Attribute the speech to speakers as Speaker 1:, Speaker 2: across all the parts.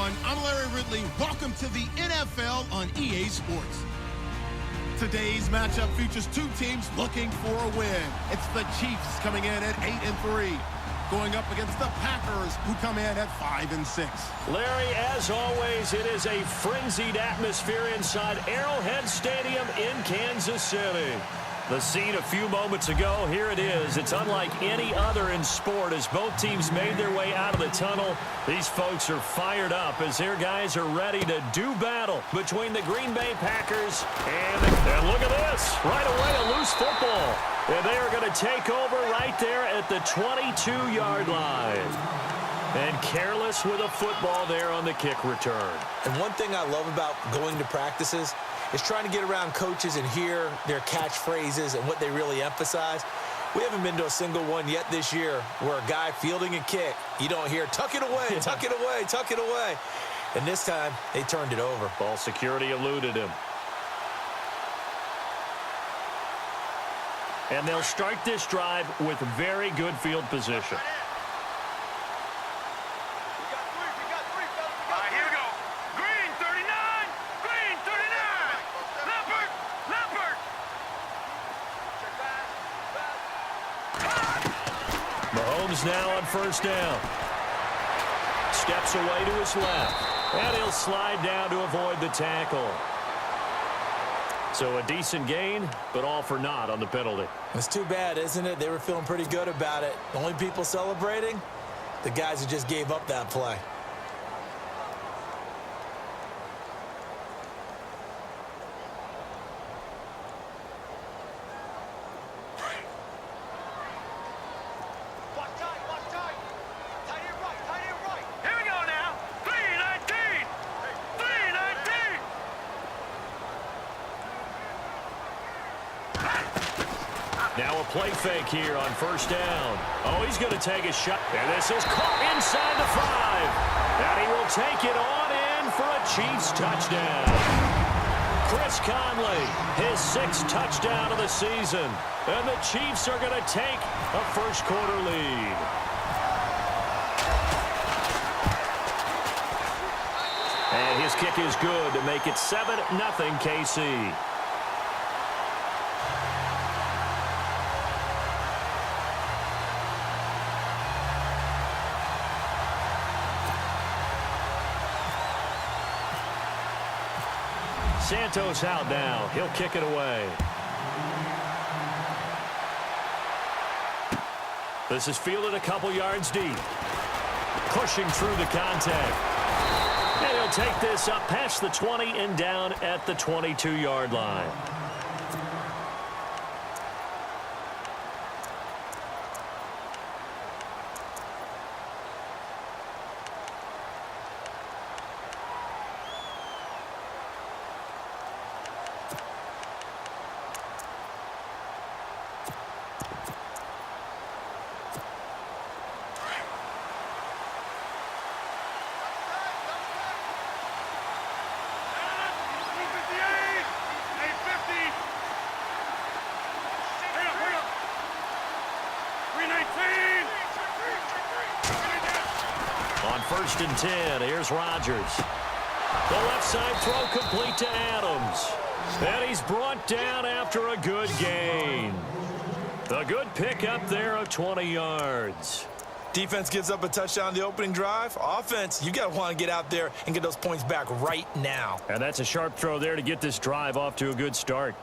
Speaker 1: everyone. I'm Larry Ridley. Welcome to the NFL on EA Sports. Today's matchup features two teams looking for a win. It's the Chiefs coming in at 8-3, going up against the Packers, who come in at 5-6.
Speaker 2: Larry, as always, it is a frenzied atmosphere inside Arrowhead Stadium in Kansas City. The scene a few moments ago, here it is. It's unlike any other in sport as both teams made their way out of the tunnel. These folks are fired up as their guys are ready to do battle between the Green Bay Packers and look at this. Right away, a loose football. And they are going to take over right there at the 22-yard line. And careless with a football there on the kick return.
Speaker 3: And one thing I love about going to practices is trying to get around coaches and hear their catchphrases and what they really emphasize. We haven't been to a single one yet this year where a guy fielding a kick, you don't hear, tuck it away, tuck it away, tuck it away. And this time, they turned it over.
Speaker 2: Ball security eluded him. And they'll start this drive with very good field position. Mahomes now on first down. Steps away to his left. And he'll slide down to avoid the tackle. So a decent gain, but all for naught on the penalty.
Speaker 3: It's too bad, isn't it? They were feeling pretty good about it. The only people celebrating, the guys who just gave up that play.
Speaker 2: Now a play fake here on first down. Oh, he's going to take a shot. And this is caught inside the 5. And he will take it on in for a Chiefs touchdown. Chris Conley, his 6th touchdown of the season. And the Chiefs are going to take a first-quarter lead. And his kick is good to make it 7-0 KC. Santos out now. He'll kick it away. This is fielded a couple yards deep. Pushing through the contact. And he'll take this up past the 20 and down at the 22-yard line. On 1st and 10, here's Rodgers. The left side throw complete to Adams. And he's brought down after a good gain. A good pickup there of 20 yards.
Speaker 3: Defense gives up a touchdown the opening drive. Offense, you got to want to get out there and get those points back right now.
Speaker 2: And that's a sharp throw there to get this drive off to a good start.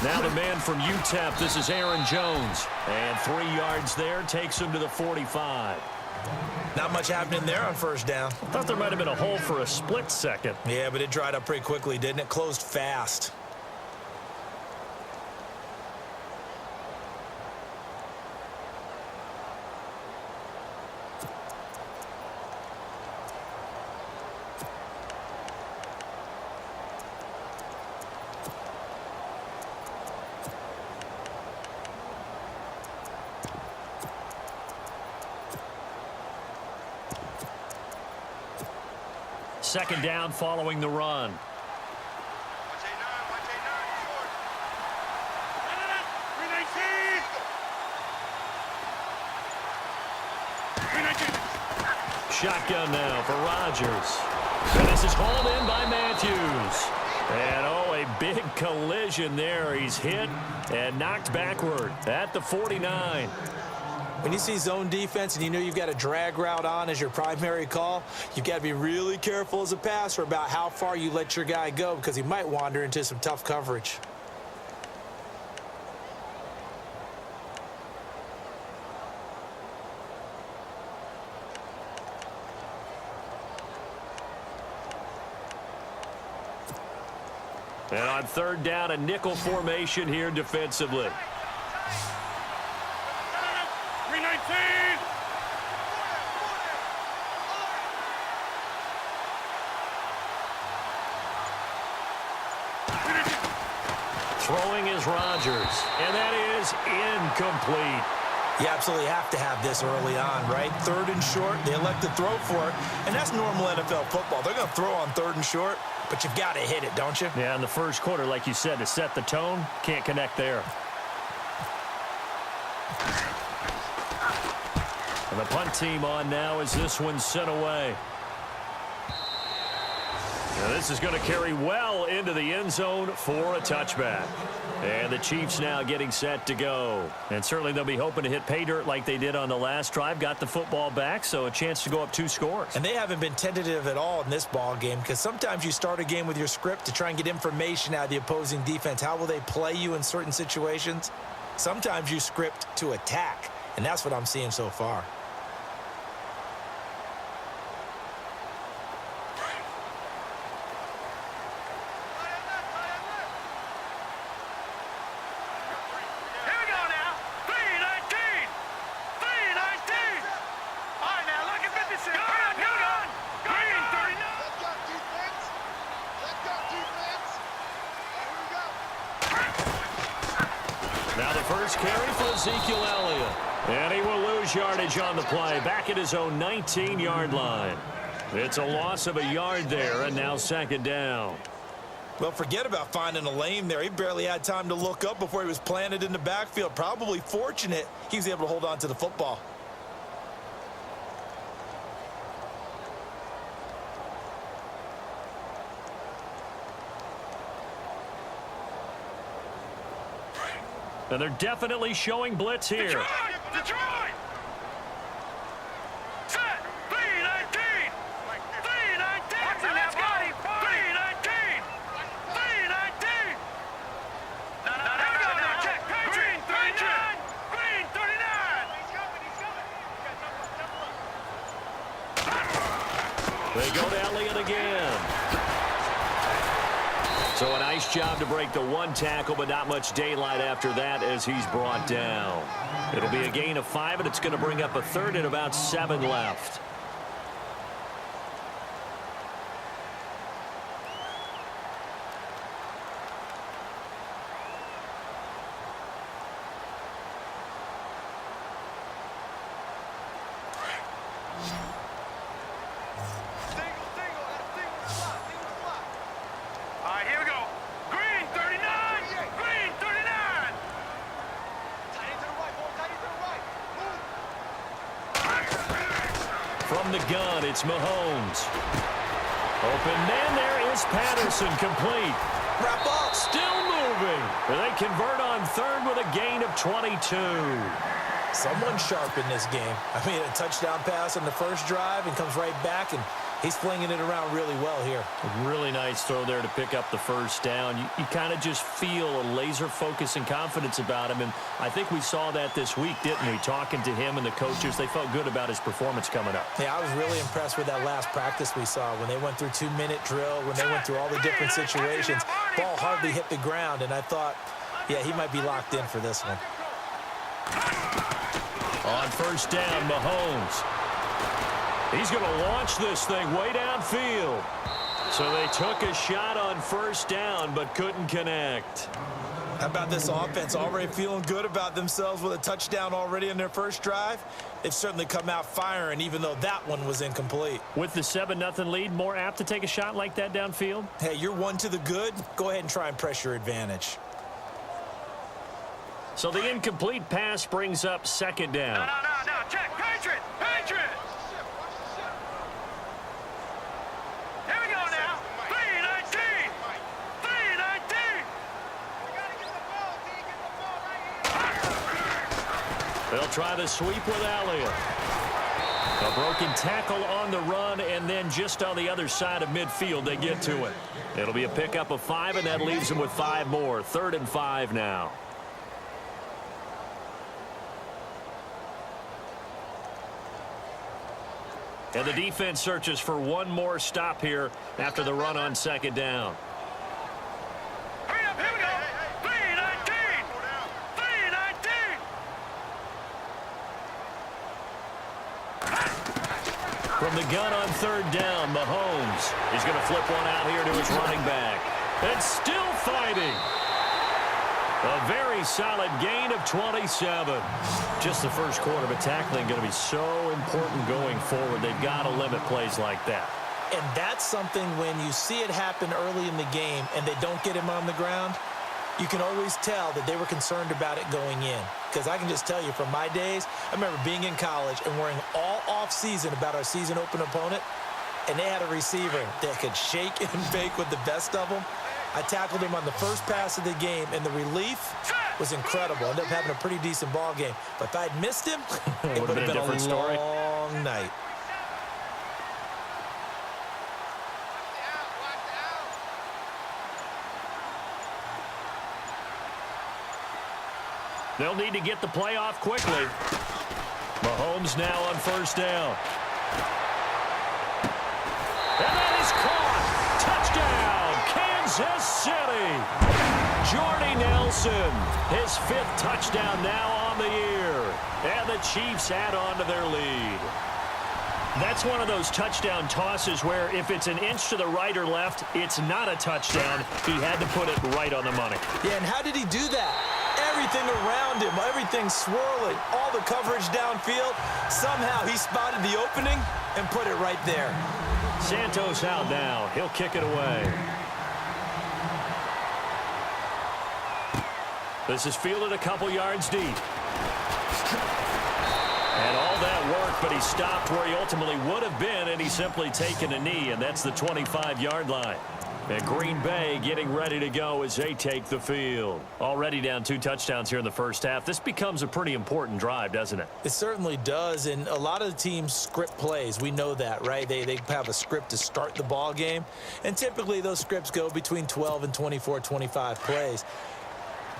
Speaker 2: Now the man from UTEP, this is Aaron Jones. And 3 yards there takes him to the 45.
Speaker 3: Not much happening there on first down.
Speaker 2: Thought there might have been a hole for a split second.
Speaker 3: Yeah, but it dried up pretty quickly, didn't it? Closed fast.
Speaker 2: second down following the run. Shotgun now for Rodgers. And this is hauled in by Matthews. And, oh, a big collision there. He's hit and knocked backward at the 49.
Speaker 3: When you see zone defense and you know you've got a drag route on as your primary call, you've got to be really careful as a passer about how far you let your guy go because he might wander into some tough coverage.
Speaker 2: And on third down, a nickel formation here defensively.
Speaker 4: 319.
Speaker 2: Throwing is Rodgers, and that is incomplete.
Speaker 3: You absolutely have to have this early on, right? Third and short, they elect to throw for it, and that's normal NFL football. They're going to throw on third and short, but you've got to hit it, don't you?
Speaker 2: Yeah, in the first quarter, like you said, to set the tone, can't connect there. And the punt team on now as this one's sent away. Now this is going to carry well into the end zone for a touchback. And the Chiefs now getting set to go. And certainly they'll be hoping to hit pay dirt like they did on the last drive. Got the football back, so a chance to go up 2 scores.
Speaker 3: And they haven't been tentative at all in this ball game because sometimes you start a game with your script to try and get information out of the opposing defense. How will they play you in certain situations? Sometimes you script to attack, and that's what I'm seeing so far.
Speaker 2: Now the first carry for Ezekiel Elliott. And he will lose yardage on the play. Back at his own 19-yard line. It's a loss of a yard there, and now second down.
Speaker 3: Well, forget about finding a lane there. He barely had time to look up before he was planted in the backfield. Probably fortunate he was able to hold on to the football.
Speaker 2: And they're definitely showing blitz here.
Speaker 4: Detroit! Set! 319! 319! Let's go! 319! 319! No, here we go now. Check. Green 39! Green 39!
Speaker 2: They go to Elliott again. So a nice job to break the one tackle, but not much daylight after that as he's brought down. It'll be a gain of 5, and it's going to bring up a third and about 7 left. From the gun, it's Mahomes. Open man, there is Patterson, complete.
Speaker 3: Wrap up.
Speaker 2: Still moving. They convert on third with a gain of 22.
Speaker 3: Someone sharp in this game. I mean, a touchdown pass on the first drive and comes right back, and he's flinging it around really well here.
Speaker 2: A really nice throw there to pick up the first down. You kind of just feel a laser focus and confidence about him, and I think we saw that this week, didn't we? Talking to him and the coaches, they felt good about his performance coming up.
Speaker 3: Yeah, I was really impressed with that last practice we saw when they went through 2-minute drill, when they went through all the different situations. Ball hardly hit the ground, and I thought, yeah, he might be locked in for this one.
Speaker 2: On first down, Mahomes. He's going to launch this thing way downfield. So they took a shot on first down, but couldn't connect.
Speaker 3: How about this offense already feeling good about themselves with a touchdown already in their first drive? They've certainly come out firing, even though that one was incomplete.
Speaker 2: With the 7-0 lead, more apt to take a shot like that downfield?
Speaker 3: Hey, you're one to the good. Go ahead and try and press your advantage.
Speaker 2: So the incomplete pass brings up second down.
Speaker 4: No. Check. Patriot. Here we go now. 3-19. 3-19.
Speaker 2: They'll try the sweep with Elliott. A broken tackle on the run, and then just on the other side of midfield, they get to it. It'll be a pickup of 5, and that leaves them with 5 more. 3rd and 5 now. And the defense searches for one more stop here after the run on second down.
Speaker 4: Hurry up, here we go. 3-19. 3-19.
Speaker 2: From the gun on third down, Mahomes is going to flip one out here to his running back. And still fighting. A very solid gain of 27. Just the first quarter, but tackling going to be so important going forward. They've got to limit plays like that.
Speaker 3: And that's something when you see it happen early in the game and they don't get him on the ground, you can always tell that they were concerned about it going in. Because I can just tell you from my days, I remember being in college and worrying all off-season about our season open opponent, and they had a receiver that could shake and bake with the best of them. I tackled him on the first pass of the game, and the relief was incredible. Ended up having a pretty decent ball game. But if I'd missed him, it would have been a
Speaker 2: different story.
Speaker 3: long night.
Speaker 2: They'll need to get the play off quickly. Mahomes now on first down. And that is caught. Touchdown, Kansas City. Jordy Nelson, his 5th touchdown now on the year. And the Chiefs add on to their lead. That's one of those touchdown tosses where if it's an inch to the right or left, it's not a touchdown. He had to put it right on the money.
Speaker 3: Yeah, and how did he do that? Everything around him, everything swirling, all the coverage downfield. Somehow he spotted the opening and put it right there.
Speaker 2: Santos out now. He'll kick it away. This is fielded a couple yards deep. And all that work, but he stopped where he ultimately would have been, and he's simply taken a knee, and that's the 25-yard line. And Green Bay getting ready to go as they take the field. Already down 2 touchdowns here in the first half. This becomes a pretty important drive, doesn't it?
Speaker 3: It certainly does, and a lot of the teams script plays. We know that, right? They have a script to start the ball game, and typically those scripts go between 12 and 24, 25 plays.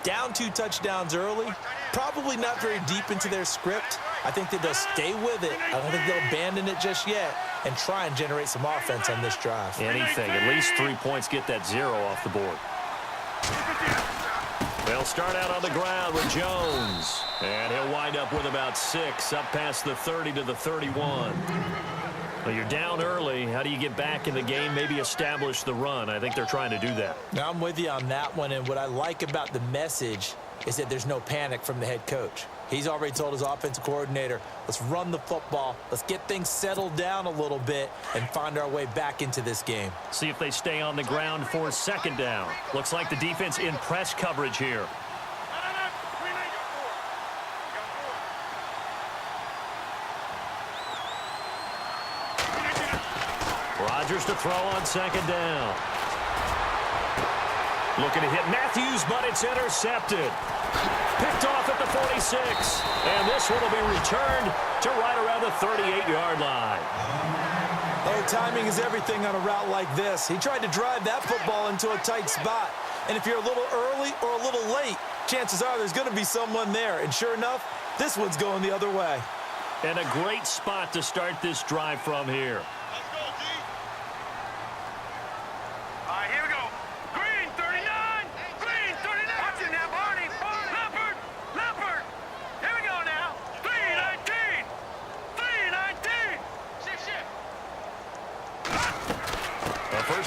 Speaker 3: Down 2 touchdowns early, probably not very deep into their script. I think that they'll stay with it. I don't think they'll abandon it just yet and try and generate some offense on this drive.
Speaker 2: Anything. At least 3 points, get that 0 off the board. They'll start out on the ground with Jones. And he'll wind up with about 6, up past the 30 to the 31. Well, you're down early. How do you get back in the game, maybe establish the run? I think they're trying to do that.
Speaker 3: Now, I'm with you on that one, and what I like about the message is that there's no panic from the head coach. He's already told his offensive coordinator, let's run the football, let's get things settled down a little bit and find our way back into this game.
Speaker 2: See if they stay on the ground for second down. Looks like the defense in press coverage here. Rodgers to throw on second down. Looking to hit Matthews, but it's intercepted. Picked off at the 46. And this one will be returned to right around the 38-yard line.
Speaker 3: Oh, timing is everything on a route like this. He tried to drive that football into a tight spot. And if you're a little early or a little late, chances are there's going to be someone there. And sure enough, this one's going the other way.
Speaker 2: And a great spot to start this drive from here.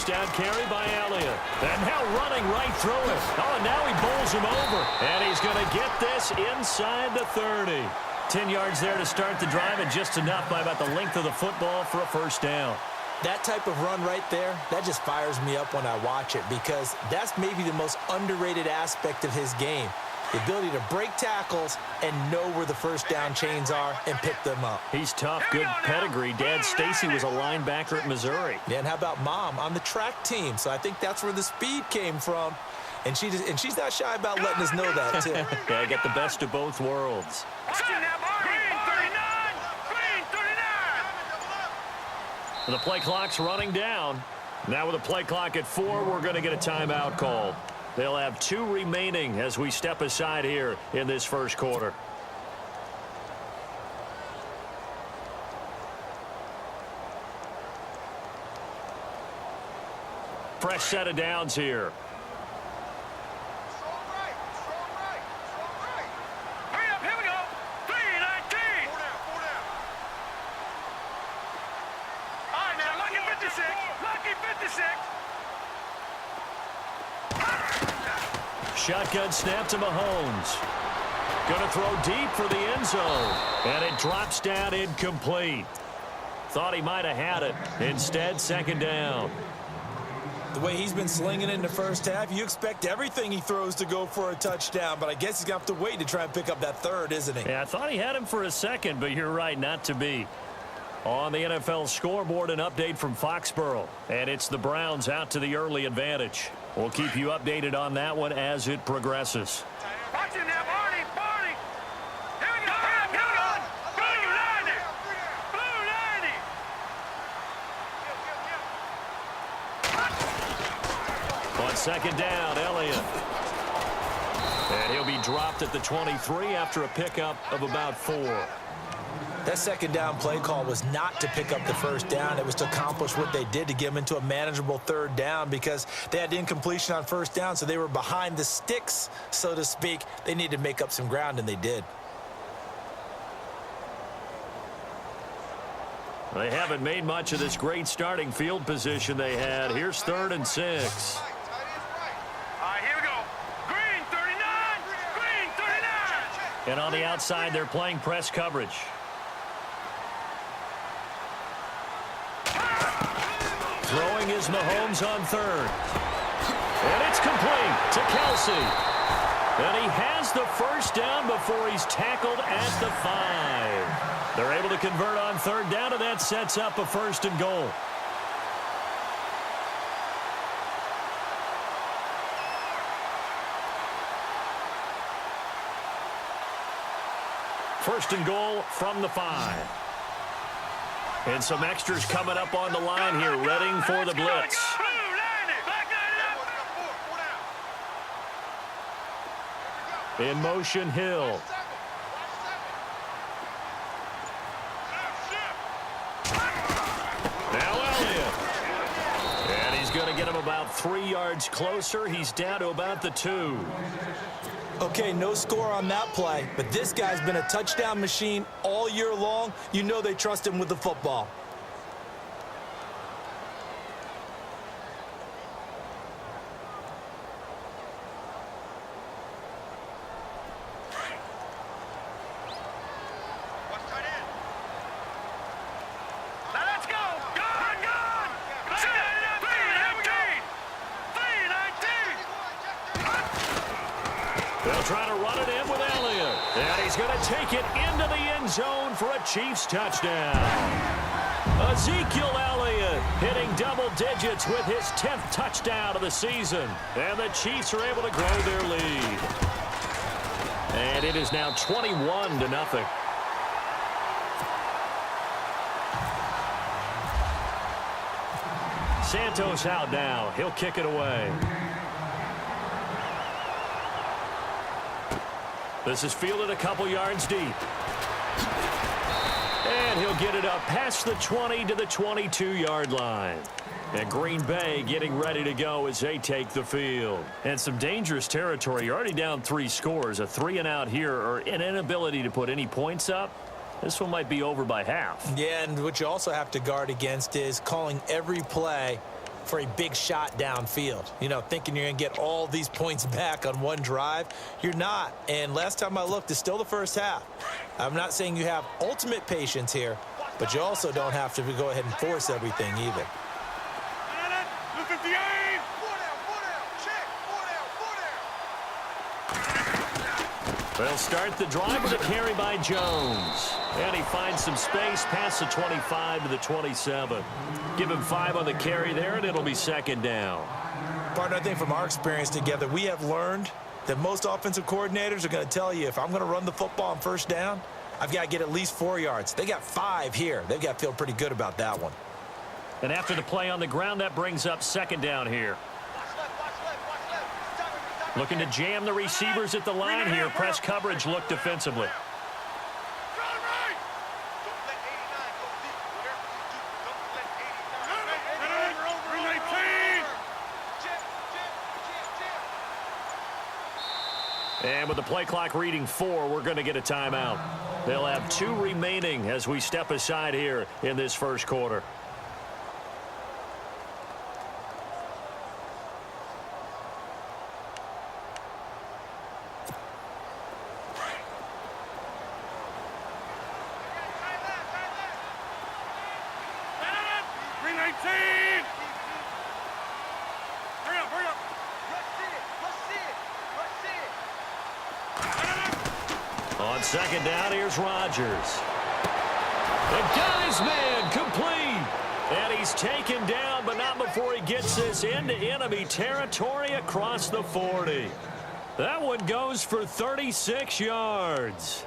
Speaker 2: first down carry by Elliott. And now running right through it. Oh, and now he bowls him over. And he's going to get this inside the 30. 10 yards there to start the drive, and just enough by about the length of the football for a first down.
Speaker 3: That type of run right there, that just fires me up when I watch it, because that's maybe the most underrated aspect of his game. The ability to break tackles and know where the first down chains are and pick them up.
Speaker 2: He's tough, good pedigree. Dad Stacy was a linebacker at Missouri.
Speaker 3: Yeah, and how about Mom on the track team? So I think that's where the speed came from. And she's not shy about letting us know that, too.
Speaker 2: Yeah, I got the best of both worlds. The play clock's running down. Now with the play clock at 4, we're going to get a timeout called. They'll have 2 remaining as we step aside here in this first quarter. Fresh set of downs here. Shotgun snap to Mahomes. Going to throw deep for the end zone. And it drops down incomplete. Thought he might have had it. Instead, second down.
Speaker 3: The way he's been slinging in the first half, you expect everything he throws to go for a touchdown, but I guess he's going to have to wait to try and pick up that third, isn't he?
Speaker 2: Yeah, I thought he had him for a second, but you're right, not to be. On the NFL scoreboard, an update from Foxborough, and it's the Browns out to the early advantage. We'll keep you updated on that one as it progresses.
Speaker 4: Watch him now, Barney! Barney! Here we go! Here we go! Blue 90! Blue 90!
Speaker 2: On second down, Elliott. And he'll be dropped at the 23 after a pickup of about 4.
Speaker 3: That second down play call was not to pick up the first down. It was to accomplish what they did, to get them into a manageable third down, because they had incompletion on first down, so they were behind the sticks, so to speak. They needed to make up some ground, and they did.
Speaker 2: They haven't made much of this great starting field position they had. Here's 3rd and 6.
Speaker 4: All right, here we go. Green 39! Green 39!
Speaker 2: And on the outside, they're playing press coverage. Throwing is Mahomes on 3rd. And it's complete to Kelsey. And he has the first down before he's tackled at the 5. They're able to convert on 3rd down, and that sets up a 1st and goal. First and goal from the 5. And some extras coming up on the line here, readying for the blitz. In motion, Hill. Now Elliott. And he's going to get him about 3 yards closer. He's down to about the 2.
Speaker 3: Okay, no score on that play, but this guy's been a touchdown machine all year long. You know they trust him with the football.
Speaker 2: They'll try to run it in with Elliott. And he's going to take it into the end zone for a Chiefs touchdown. Ezekiel Elliott hitting double digits with his 10th touchdown of the season. And the Chiefs are able to grow their lead. And it is now 21-0. Santos out now. He'll kick it away. This is fielded a couple yards deep. And he'll get it up past the 20 to the 22-yard line. And Green Bay getting ready to go as they take the field. And some dangerous territory. You're already down 3 scores. A 3-and-out here, or an inability to put any points up. This one might be over by half.
Speaker 3: Yeah, and what you also have to guard against is calling every play for a big shot downfield. You know, thinking you're going to get all these points back on one drive. You're not. And last time I looked, it's still the first half. I'm not saying you have ultimate patience here, but you also don't have to go ahead and force everything either.
Speaker 4: Look at the aim!
Speaker 2: They'll start the drive with a carry by Jones. And he finds some space past the 25 to the 27. Give him 5 on the carry there, and it'll be second down.
Speaker 3: Partner, I think from our experience together, we have learned that most offensive coordinators are going to tell you, if I'm going to run the football on first down, I've got to get at least 4 yards. They got 5 here. They've got to feel pretty good about that one.
Speaker 2: And after the play on the ground, that brings up second down here. Looking to jam the receivers at the line here. Press coverage look defensively. And with the play clock reading 4, we're going to get a timeout. They'll have 2 remaining as we step aside here in this first quarter. On second down, here's Rodgers. The guy's man complete. And he's taken down, but not before he gets this into enemy territory across the 40. That one goes for 36 yards.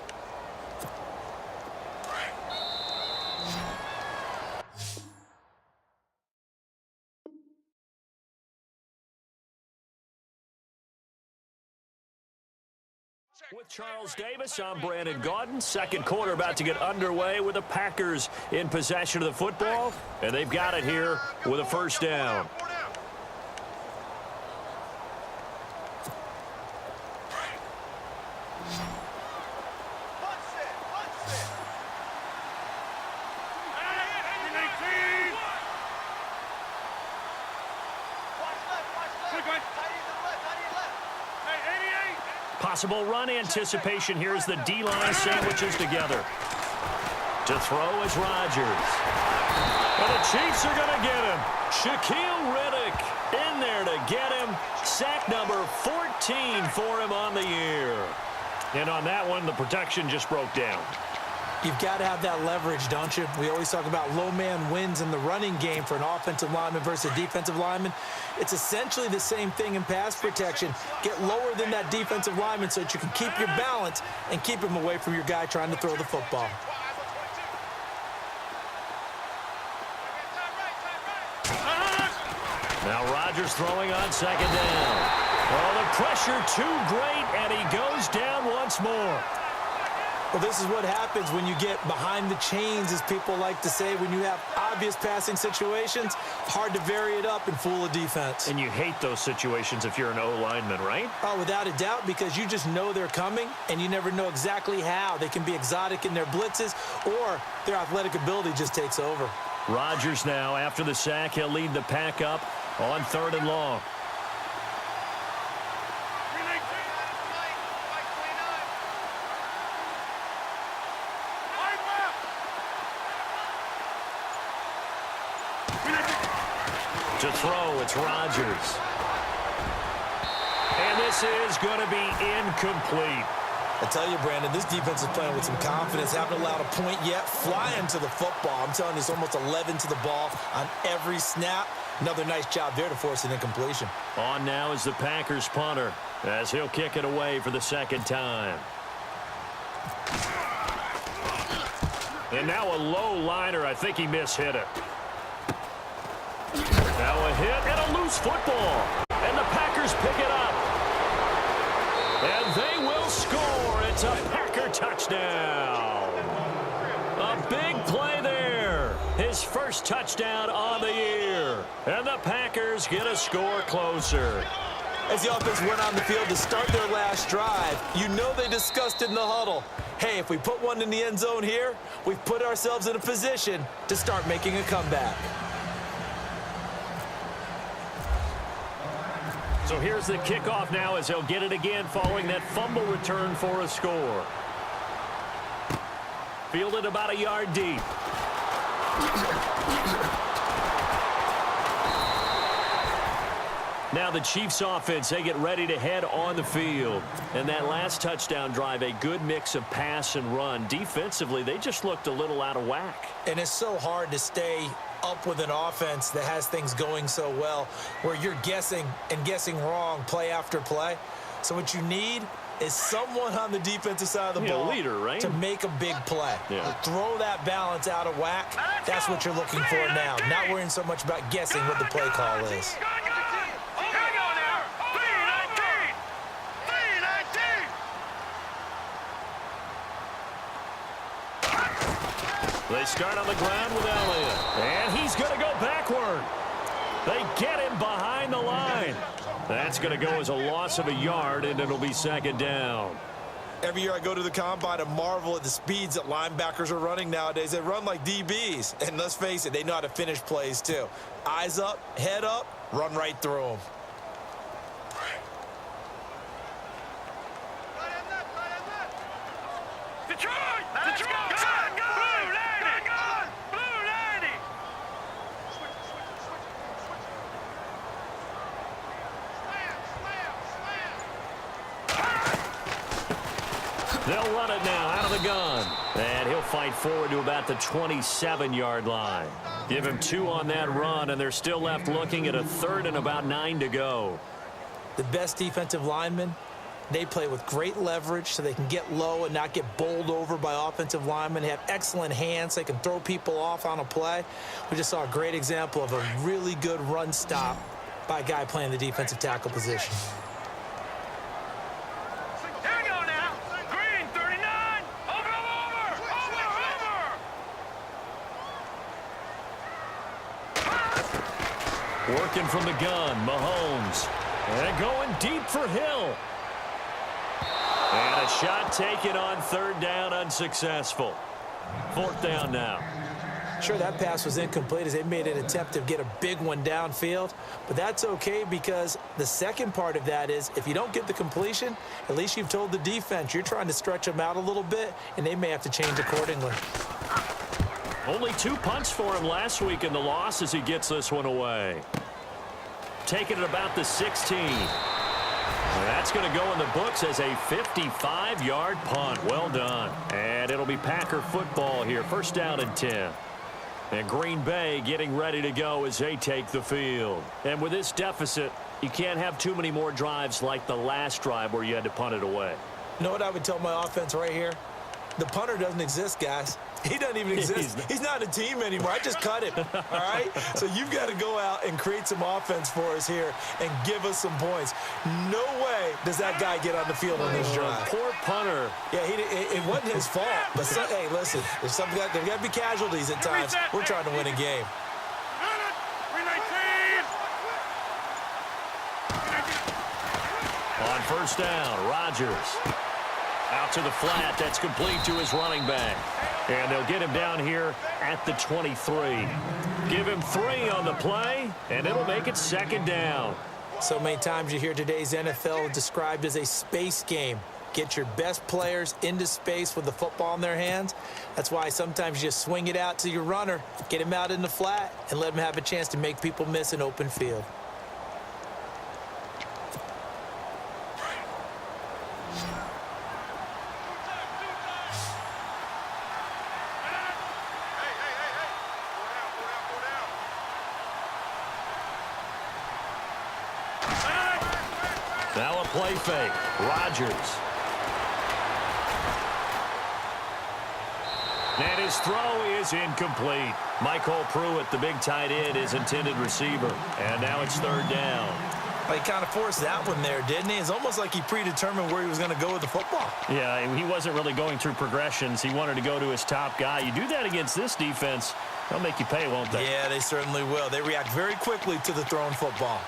Speaker 2: With Charles Davis, I'm Brandon Gaudin. Second quarter about to get underway with the Packers in possession of the football. And they've got it here with a first down. Possible run anticipation here as the D-line sandwiches together. To throw is Rodgers. And the Chiefs are going to get him. Shaquille Riddick in there to get him. Sack number 14 for him on the year. And on that one, the protection just broke down.
Speaker 3: You've got to have that leverage, don't you? We always talk about low man wins in the running game for an offensive lineman versus a defensive lineman. It's essentially the same thing in pass protection. Get lower than that defensive lineman so that you can keep your balance and keep him away from your guy trying to throw the football.
Speaker 2: Now Rodgers throwing on second down. Oh, the pressure too great, and he goes down once more.
Speaker 3: Well, this is what happens when you get behind the chains, as people like to say. When you have obvious passing situations, hard to vary it up and fool a defense.
Speaker 2: And you hate those situations if you're an O-lineman, right?
Speaker 3: Oh, without a doubt, because you just know they're coming, and you never know exactly how. They can be exotic in their blitzes, or their athletic ability just takes over.
Speaker 2: Rodgers now, after the sack, he'll lead the pack up on 3rd and long. To throw, it's Rodgers. And this is going to be incomplete.
Speaker 3: I tell you, Brandon, this defense is playing with some confidence. Haven't allowed a point yet. Flying to the football. I'm telling you, it's almost 11 to the ball on every snap. Another nice job there to force an incompletion.
Speaker 2: On now is the Packers punter, as he'll kick it away for the second time. And now a low liner. I think he mishit it. Now a hit and a loose football. And the Packers pick it up. And they will score. It's a Packer touchdown. A big play there. His first touchdown on the year. And the Packers get a score closer.
Speaker 3: As the offense went on the field to start their last drive, you know they discussed in the huddle, hey, if we put one in the end zone here, we've put ourselves in a position to start making a comeback.
Speaker 2: So here's the kickoff now as he'll get it again following that fumble return for a score. Fielded about a yard deep. Now the Chiefs offense, they get ready to head on the field. And that last touchdown drive, a good mix of pass and run. Defensively, they just looked a little out of whack.
Speaker 3: And it's so hard to stay up with an offense that has things going so well, where you're guessing and guessing wrong play after play. So what you need is someone on the defensive side of the ball
Speaker 2: leader, right?
Speaker 3: to make a big play.
Speaker 2: Yeah.
Speaker 3: Throw that balance out of whack. That's what you're looking for now. Not worrying so much about guessing what the play call is.
Speaker 2: They start on the ground with Elliott. And he's going to go backward. They get him behind the line. That's going to go as a loss of a yard, and it'll be second down.
Speaker 3: Every year I go to the combine and marvel at the speeds that linebackers are running nowadays. They run like DBs. And let's face it, they know how to finish plays too. Eyes up, head up, run right through them.
Speaker 2: They'll run it now out of the gun. And he'll fight forward to about the 27-yard line. Give him 2 on that run, and they're still left looking at a third and about 9 to go.
Speaker 3: The best defensive linemen, they play with great leverage so they can get low and not get bowled over by offensive linemen. They have excellent hands. They can throw people off on a play. We just saw a great example of a really good run stop by a guy playing the defensive tackle position.
Speaker 2: Working from the gun, Mahomes. And going deep for Hill. And a shot taken on third down, unsuccessful. Fourth down now.
Speaker 3: Sure, that pass was incomplete as they made an attempt to get a big one downfield. But that's okay because the second part of that is if you don't get the completion, at least you've told the defense you're trying to stretch them out a little bit, and they may have to change accordingly.
Speaker 2: Only 2 punts for him last week in the loss as he gets this one away. Taking it about the 16. That's going to go in the books as a 55-yard punt. Well done. And it'll be Packer football here. First down and 10. And Green Bay getting ready to go as they take the field. And with this deficit, you can't have too many more drives like the last drive where you had to punt it away.
Speaker 3: You know what I would tell my offense right here? The punter doesn't exist, guys. He doesn't even exist. He's not a team anymore. I just cut him, all right? So you've got to go out and create some offense for us here and give us some points. No way does that guy get on the field on this drive.
Speaker 2: Poor punter.
Speaker 3: Yeah, it wasn't his fault. But hey, listen, there's got to be casualties at times. We're trying to win a game.
Speaker 2: On first down, Rodgers. Out to the flat. That's complete to his running back. And they'll get him down here at the 23. Give him 3 on the play, and it'll make it second down.
Speaker 3: So many times you hear today's NFL described as a space game. Get your best players into space with the football in their hands. That's why sometimes you just swing it out to your runner, get him out in the flat, and let him have a chance to make people miss an open field.
Speaker 2: Now a play fake. Rodgers. And his throw is incomplete. Michael Pruitt, the big tight end, is intended receiver. And now it's third down.
Speaker 3: Well, he kind of forced that one there, didn't he? It's almost like he predetermined where he was going to go with the football.
Speaker 2: Yeah, he wasn't really going through progressions. He wanted to go to his top guy. You do that against this defense, they'll make you pay, won't they?
Speaker 3: Yeah, they certainly will. They react very quickly to the thrown football.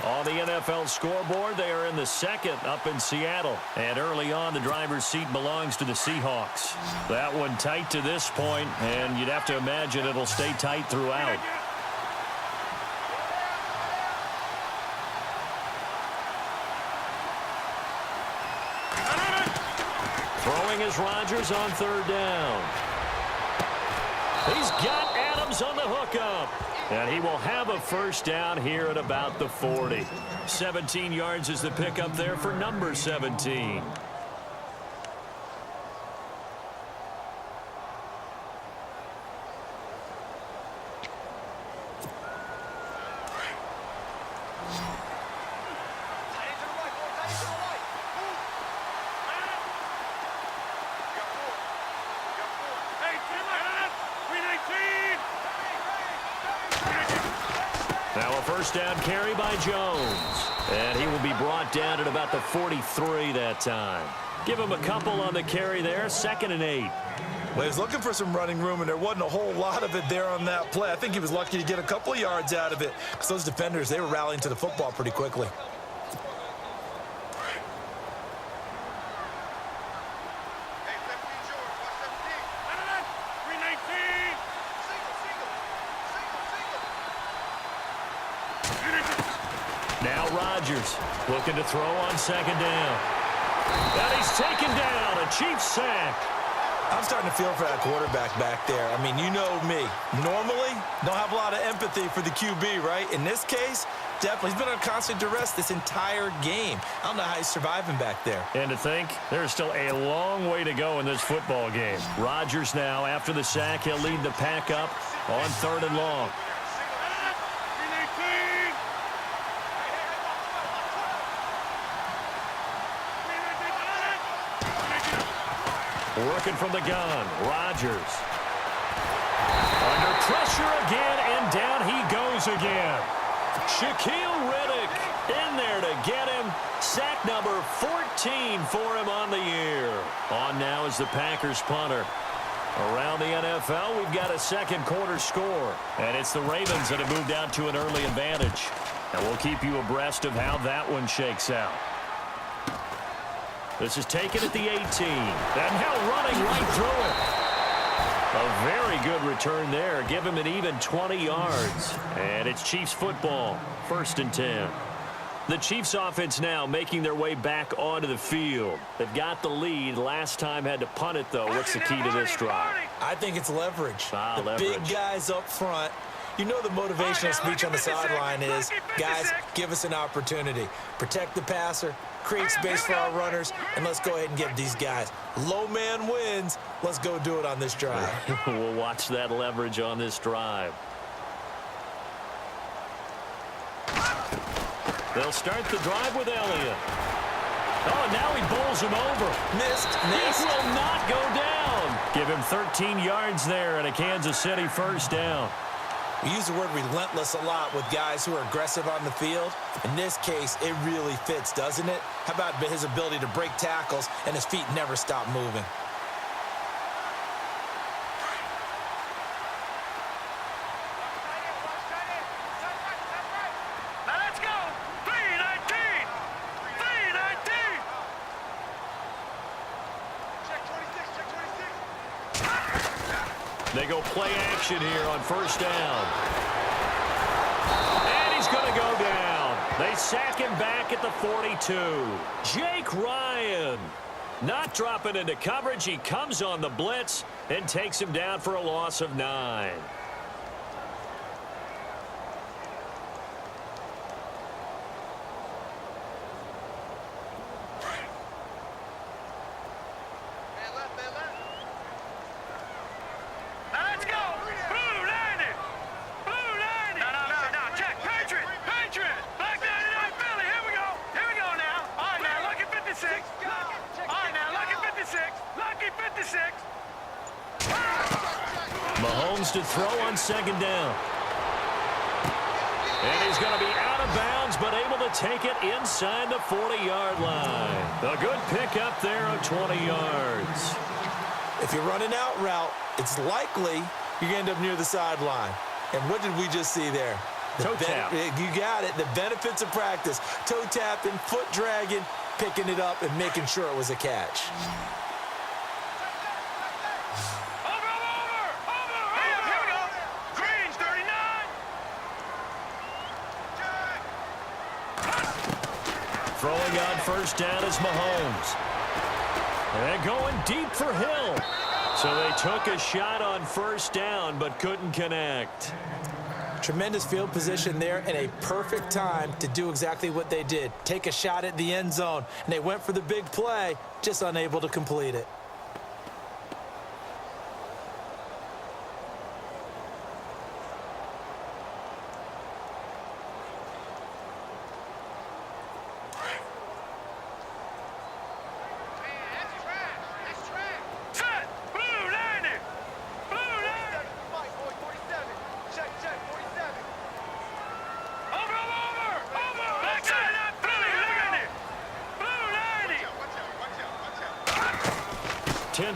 Speaker 2: On the NFL scoreboard, they are in the second up in Seattle. And early on, the driver's seat belongs to the Seahawks. That one tight to this point, and you'd have to imagine it'll stay tight throughout. Throwing is Rodgers on third down. He's got Adams on the hookup. And he will have a first down here at about the 40. 17 yards is the pickup there for number 17. Now a first down carry by Jones. And he will be brought down at about the 43 that time. Give him a couple on the carry there. 2nd and 8.
Speaker 3: Well, he was looking for some running room, and there wasn't a whole lot of it there on that play. I think he was lucky to get a couple of yards out of it because those defenders, they were rallying to the football pretty quickly.
Speaker 2: Now Rodgers looking to throw on 2nd down. And he's taken down. A Chiefs sack.
Speaker 3: I'm starting to feel for that quarterback back there. I mean, you know me. Normally, don't have a lot of empathy for the QB, right? In this case, definitely. He's been on constant duress this entire game. I don't know how he's surviving back there.
Speaker 2: And to think, there's still a long way to go in this football game. Rodgers now, after the sack, he'll lead the pack up on 3rd and long. Working from the gun, Rodgers. Under pressure again, and down he goes again. Shaquille Riddick in there to get him. Sack number 14 for him on the year. On now is the Packers punter. Around the NFL, we've got a second quarter score. And it's the Ravens that have moved out to an early advantage. And we'll keep you abreast of how that one shakes out. This is taken at the 18. And now running right through it. A very good return there. Give him an even 20 yards. And it's Chiefs football. 1st and 10. The Chiefs offense now making their way back onto the field. They've got the lead. Last time had to punt it, though. What's the key to this drive?
Speaker 3: I think it's leverage. The
Speaker 2: leverage.
Speaker 3: Big guys up front. You know the motivational speech on the sideline is, guys, give us an opportunity. Protect the passer, create space for our runners, and let's go ahead and give these guys. Low man wins. Let's go do it on this drive.
Speaker 2: We'll watch that leverage on this drive. They'll start the drive with Elliott. Oh, and now he bowls him over.
Speaker 3: Missed.
Speaker 2: He will not go down. Give him 13 yards there and a Kansas City first down.
Speaker 3: We use the word relentless a lot with guys who are aggressive on the field. In this case, it really fits, doesn't it? How about his ability to break tackles and his feet never stop moving?
Speaker 4: Now let's go. 319. 319. Check 26. Check 26.
Speaker 2: They go play action here on first down. And he's going to go down. They sack him back at the 42. Jake Ryan not dropping into coverage. He comes on the blitz and takes him down for a loss of 9. Mahomes to throw on second down. And he's going to be out of bounds, but able to take it inside the 40-yard line. A good pickup there of 20 yards.
Speaker 3: If you're running out route, it's likely you're going to end up near the sideline. And what did we just see there?
Speaker 2: Toe tap.
Speaker 3: You got it. The benefits of practice. Toe tapping, foot dragging, picking it up, and making sure it was a catch.
Speaker 2: Throwing on first down is Mahomes. And going deep for Hill. So they took a shot on first down but couldn't connect.
Speaker 3: Tremendous field position there and a perfect time to do exactly what they did. Take a shot at the end zone. And they went for the big play, just unable to complete it.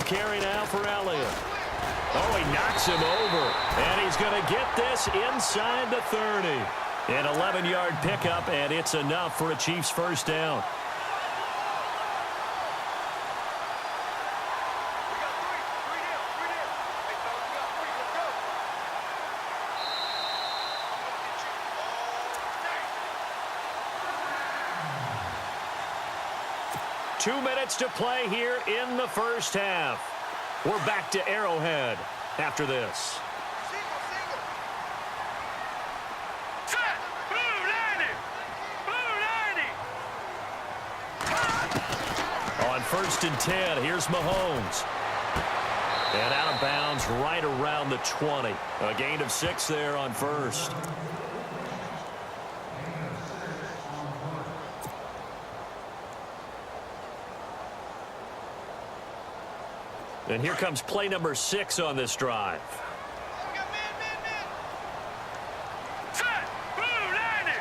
Speaker 2: Carry now for Elliott. Oh, he knocks him over. And he's going to get this inside the 30. An 11-yard pickup, and it's enough for a Chiefs first down. Two minutes to play here in the first half. We're back to Arrowhead after this.
Speaker 4: Set! Blue 90! Blue 90!
Speaker 2: On 1st and 10, here's Mahomes. And out of bounds right around the 20. A gain of 6 there on first. And here comes play number 6 on this drive.
Speaker 4: Set! Blue 90!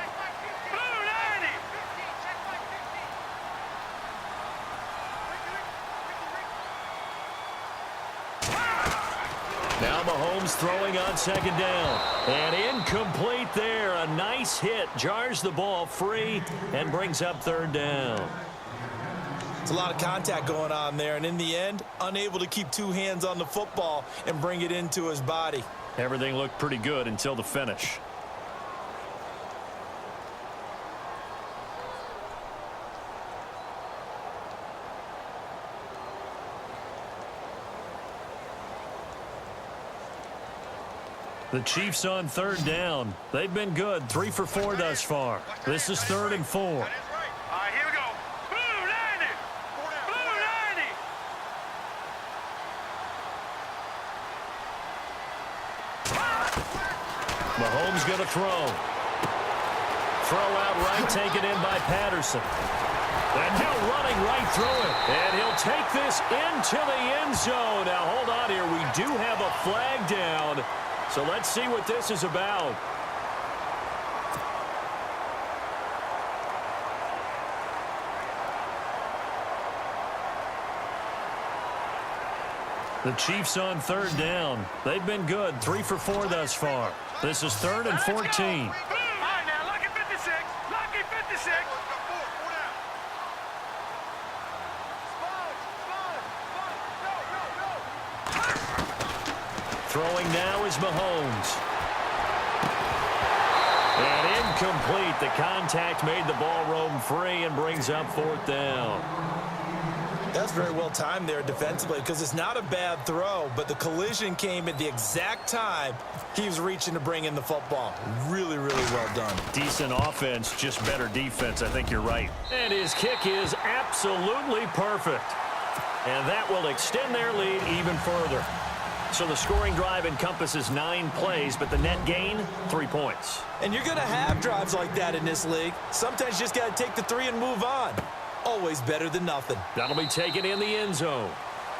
Speaker 4: Blue 90!
Speaker 2: Now Mahomes throwing on 2nd down. And incomplete there. A nice hit. Jars the ball free and brings up 3rd down.
Speaker 3: It's a lot of contact going on there, and in the end, unable to keep 2 hands on the football and bring it into his body.
Speaker 2: Everything looked pretty good until the finish. The Chiefs on 3rd down. They've been good, 3 for 4 thus far. This is 3rd and 4.
Speaker 4: All right, here we go. Blue 90! Blue 90!
Speaker 2: Mahomes going to throw. Throw out right, taken in by Patterson. And Hill running right through it. And he'll take this into the end zone. Now, hold on here. We do have a flag down. So let's see what this is about. The Chiefs on 3rd down. They've been good, 3 for 4 thus far. This is 3rd and 14.
Speaker 4: All right, now, lucky 56. Lucky 56.
Speaker 2: Throwing now is Mahomes. And incomplete. The contact made the ball roam free and brings up 4th down.
Speaker 3: That's very well timed there defensively because it's not a bad throw, but the collision came at the exact time he was reaching to bring in the football. Really, really well done.
Speaker 2: Decent offense, just better defense. I think you're right. And his kick is absolutely perfect. And that will extend their lead even further. So the scoring drive encompasses 9 plays, but the net gain, 3 points.
Speaker 3: And you're going to have drives like that in this league. Sometimes you just got to take the 3 and move on. Always better than nothing.
Speaker 2: That'll be taken in the end zone.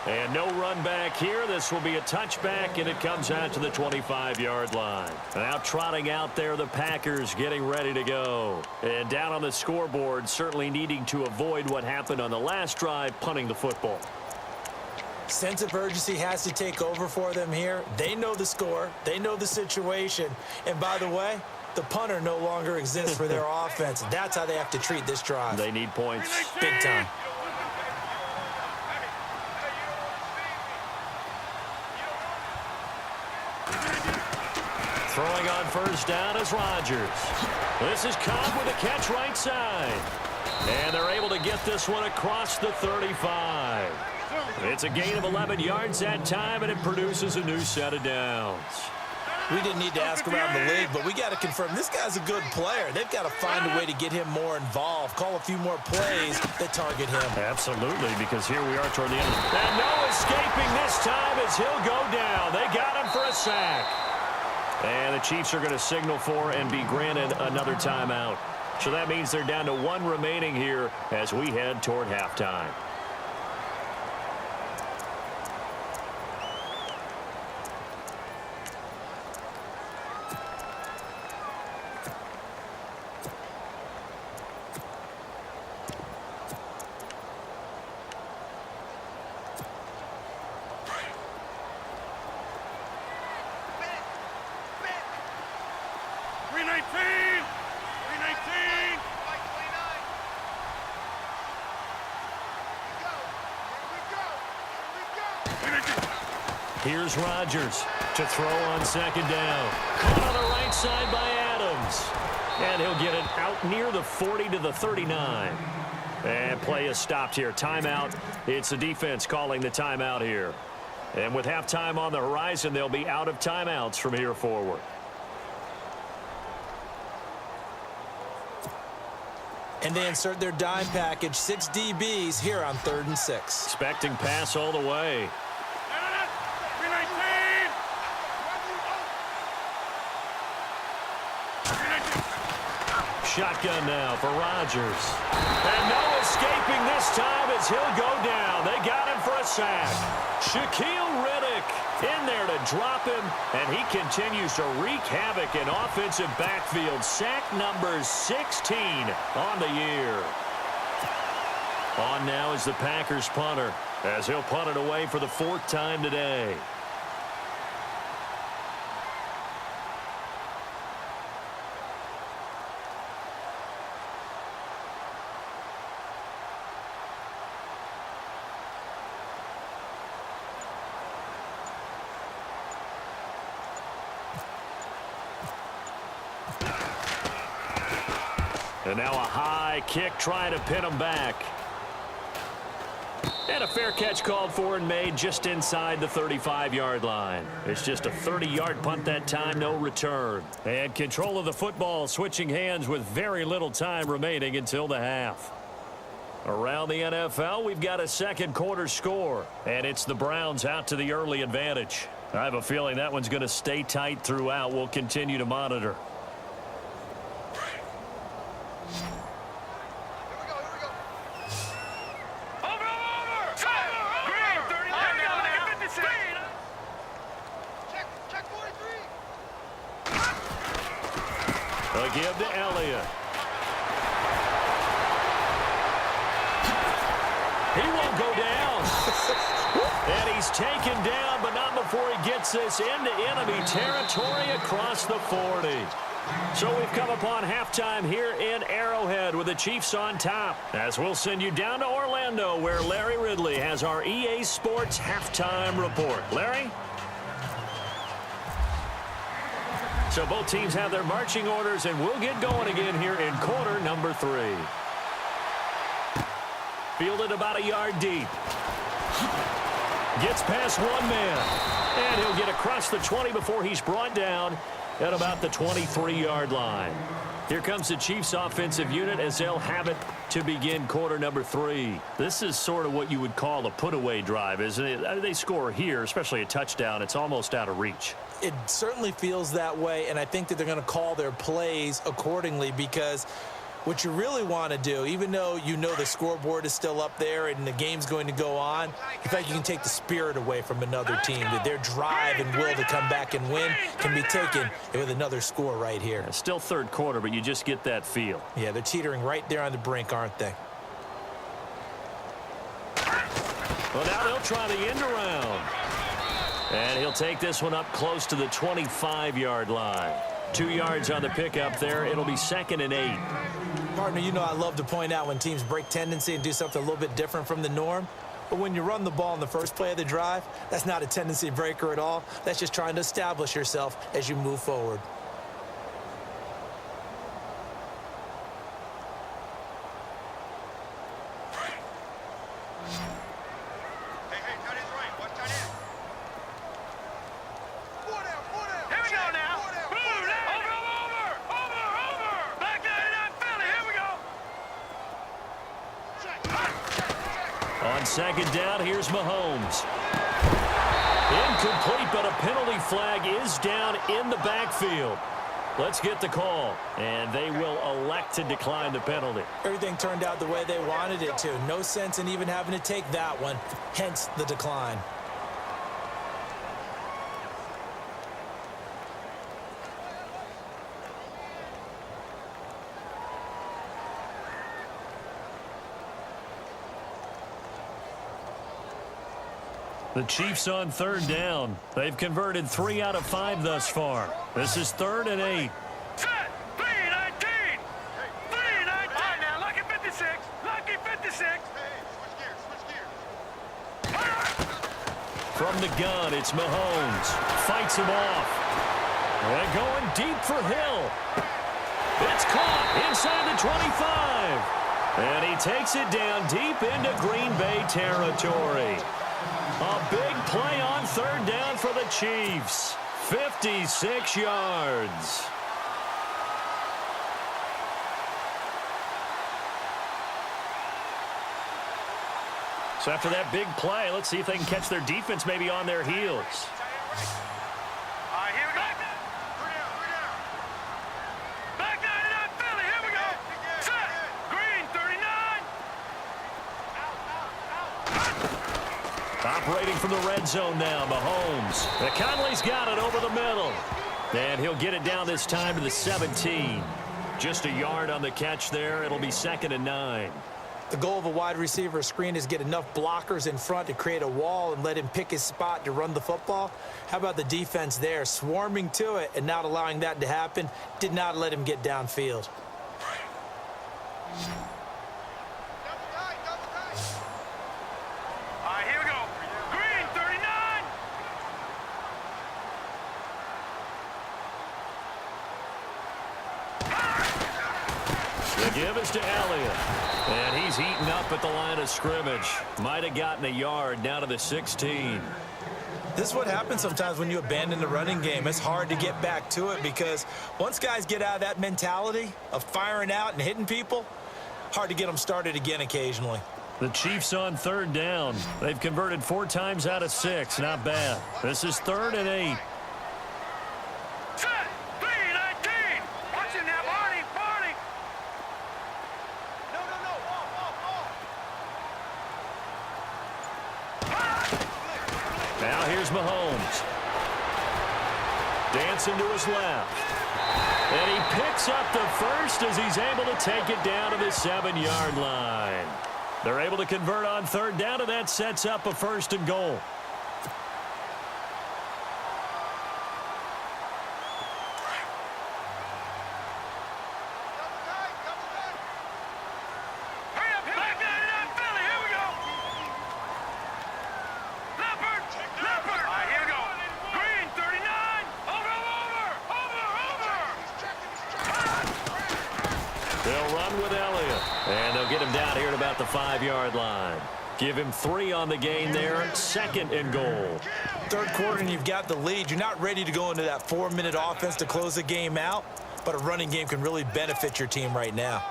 Speaker 2: And no run back here. This will be a touchback, and it comes out to the 25-yard line. Now trotting out there, the Packers getting ready to go. And down on the scoreboard, certainly needing to avoid what happened on the last drive, punting the football.
Speaker 3: Sense of urgency has to take over for them here. They know the score. They know the situation. And by the way, the punter no longer exists for their offense. That's how they have to treat this drive.
Speaker 2: They need points.
Speaker 3: Big time.
Speaker 2: Throwing on 1st down is Rodgers. This is Cobb with a catch right side. And they're able to get this one across the 35. It's a gain of 11 yards that time, and it produces a new set of downs.
Speaker 3: We didn't need to ask around the league, but we got to confirm this guy's a good player. They've got to find a way to get him more involved, call a few more plays that target him.
Speaker 2: Absolutely, because here we are toward the end. And no escaping this time as he'll go down. They got him for a sack. And the Chiefs are going to signal for and be granted another timeout. So that means they're down to one remaining here as we head toward halftime. Here's Rodgers to throw on second down. Caught on the right side by Adams. And he'll get it out near the 40 to the 39. And play is stopped here. Timeout. It's the defense calling the timeout here. And with halftime on the horizon, they'll be out of timeouts from here forward.
Speaker 3: And they insert their dime package, 6 DBs here on 3rd and 6.
Speaker 2: Expecting pass all the way. Shotgun now for Rodgers. And no escaping this time as he'll go down. They got him for a sack. Shaquille Riddick in there to drop him, and he continues to wreak havoc in offensive backfield. Sack number 16 on the year. On now is the Packers punter as he'll punt it away for the 4th time today. And now a high kick trying to pin him back. And a fair catch called for and made just inside the 35-yard line. It's just a 30-yard punt that time, no return. And control of the football switching hands with very little time remaining until the half. Around the NFL, we've got a second quarter score. And it's the Browns out to the early advantage. I have a feeling that one's going to stay tight throughout. We'll continue to monitor. A give to Elliott. He won't go down. And he's taken down, but not before he gets this into enemy territory across the 40. So we've come upon halftime here in Arrowhead with the Chiefs on top. As we'll send you down to Orlando, where Larry Ridley has our EA Sports halftime report. Larry? So both teams have their marching orders, and we'll get going again here in quarter number 3. Fielded about a yard deep. Gets past one man. And he'll get across the 20 before he's brought down at about the 23-yard line. Here comes the Chiefs offensive unit as they'll have it to begin quarter number 3. This is sort of what you would call a put-away drive, isn't it? They score here, especially a touchdown. It's almost out of reach.
Speaker 3: It certainly feels that way, and I think that they're going to call their plays accordingly, because what you really want to do, even though you know the scoreboard is still up there and the game's going to go on, you feel like you can take the spirit away from another team, that their drive and will to come back and win can be taken with another score right here.
Speaker 2: It's still third quarter, but you just get that feel.
Speaker 3: Yeah, they're teetering right there on the brink, aren't they?
Speaker 2: Well, now they'll try the end around. And he'll take this one up close to the 25-yard line. 2 yards on the pickup there. It'll be 2nd and 8.
Speaker 3: Partner, you know I love to point out when teams break tendency and do something a little bit different from the norm. But when you run the ball in the first play of the drive, that's not a tendency breaker at all. That's just trying to establish yourself as you move forward.
Speaker 2: On second down, here's Mahomes. Incomplete, but a penalty flag is down in the backfield. Let's get the call, and they will elect to decline the penalty.
Speaker 3: Everything turned out the way they wanted it to. No sense in even having to take that one, hence the decline.
Speaker 2: The Chiefs on third down. They've converted 3 out of 5 thus far. This is 3rd and 8.
Speaker 4: Set. 3-19. 3-19. All right, now, lucky 56. Lucky 56. Hey, switch gears.
Speaker 2: From the gun, it's Mahomes. Fights him off. And going deep for Hill. It's caught inside the 25. And he takes it down deep into Green Bay territory. A big play on third down for the Chiefs. 56 yards. So after that big play, let's see if they can catch their defense maybe on their heels.
Speaker 4: All right, here we go. Back 99, Philly. Here we go. Set. Green, 39.
Speaker 2: Operating from the red zone now, Mahomes. Conley's got it over the middle. And he'll get it down this time to the 17. Just a yard on the catch there. It'll be 2nd and 9.
Speaker 3: The goal of a wide receiver screen is get enough blockers in front to create a wall and let him pick his spot to run the football. How about the defense there, swarming to it and not allowing that to happen? Did not let him get downfield.
Speaker 4: All right, here we go. Green, 39.
Speaker 2: The give is to Elliott. And he's eaten up at the line of scrimmage. Might have gotten a yard down to the 16.
Speaker 3: This is what happens sometimes when you abandon the running game. It's hard to get back to it because once guys get out of that mentality of firing out and hitting people, hard to get them started again occasionally.
Speaker 2: The Chiefs on third down. They've converted 4 times out of 6. Not bad. This is 3rd and 8.
Speaker 4: Set. 3-19. Watch him now, Barney. No.
Speaker 2: Now here's Mahomes. Dancing to his left. And he picks up the first as he's able to take it down to the 7-yard line. They're able to convert on third down, and that sets up a 1st and goal.
Speaker 4: Hurry up, back 99, Philly. Here we go. Leopard. All right, here we go. Green, 39. Over.
Speaker 2: They'll run with Elliott. And they'll get him down here at about the 5-yard line. Give him 3 on the gain there. 2nd and goal.
Speaker 3: Third quarter and you've got the lead. You're not ready to go into that 4-minute offense to close the game out, but a running game can really benefit your team right now.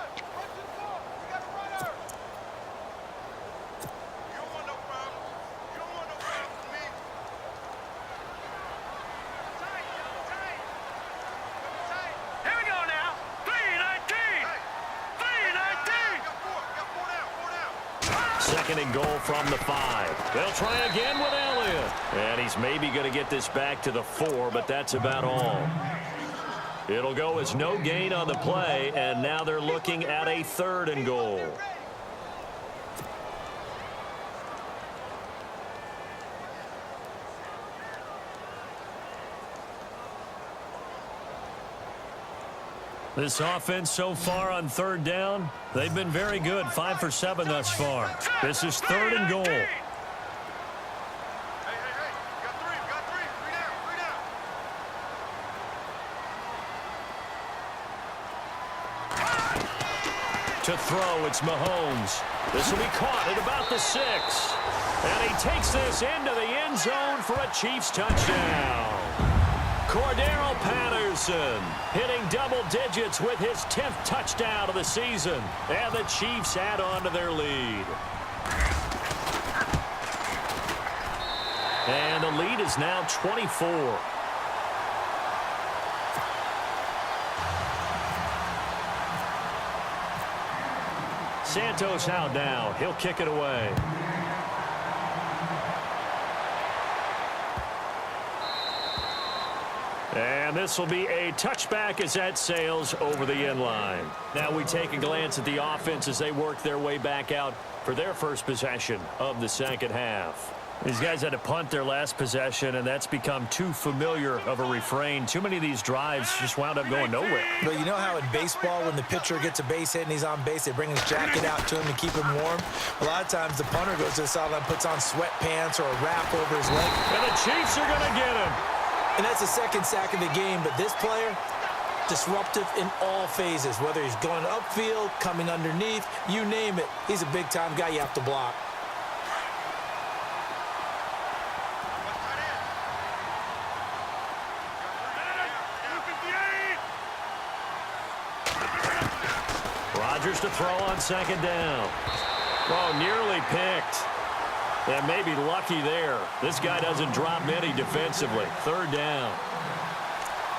Speaker 4: Here we go now. 3-19.
Speaker 2: 2nd and goal from the 5. They'll try again with Elliott. And he's maybe going to get this back to the 4, but that's about all. It'll go as no gain on the play, and now they're looking at a 3rd and goal. This offense so far on third down, they've been very good. 5 for 7 thus far. This is 3rd and goal.
Speaker 4: Hey. Got three down.
Speaker 2: To throw, it's Mahomes. This will be caught at about the 6. And he takes this into the end zone for a Chiefs touchdown. Cordero Patterson hitting double digits with his 10th touchdown of the season. And the Chiefs add on to their lead. lead is now 24. Santos out now. He'll kick it away. And this will be a touchback as that sails over the end line. Now we take a glance at the offense as they work their way back out for their first possession of the second half. These guys had to punt their last possession, and that's become too familiar of a refrain. Too many of these drives just wound up going nowhere.
Speaker 3: But you know how in baseball, when the pitcher gets a base hit and he's on base, they bring his jacket out to him to keep him warm? A lot of times the punter goes to the sideline, puts on sweatpants or a wrap over his leg.
Speaker 2: And the Chiefs are going to get him.
Speaker 3: And that's the second sack of the game. But this player, disruptive in all phases, whether he's going upfield, coming underneath, you name it. He's a big-time guy you have to block.
Speaker 2: Rodgers to throw on second down. Oh, nearly picked. And maybe lucky there. This guy doesn't drop many defensively. Third down.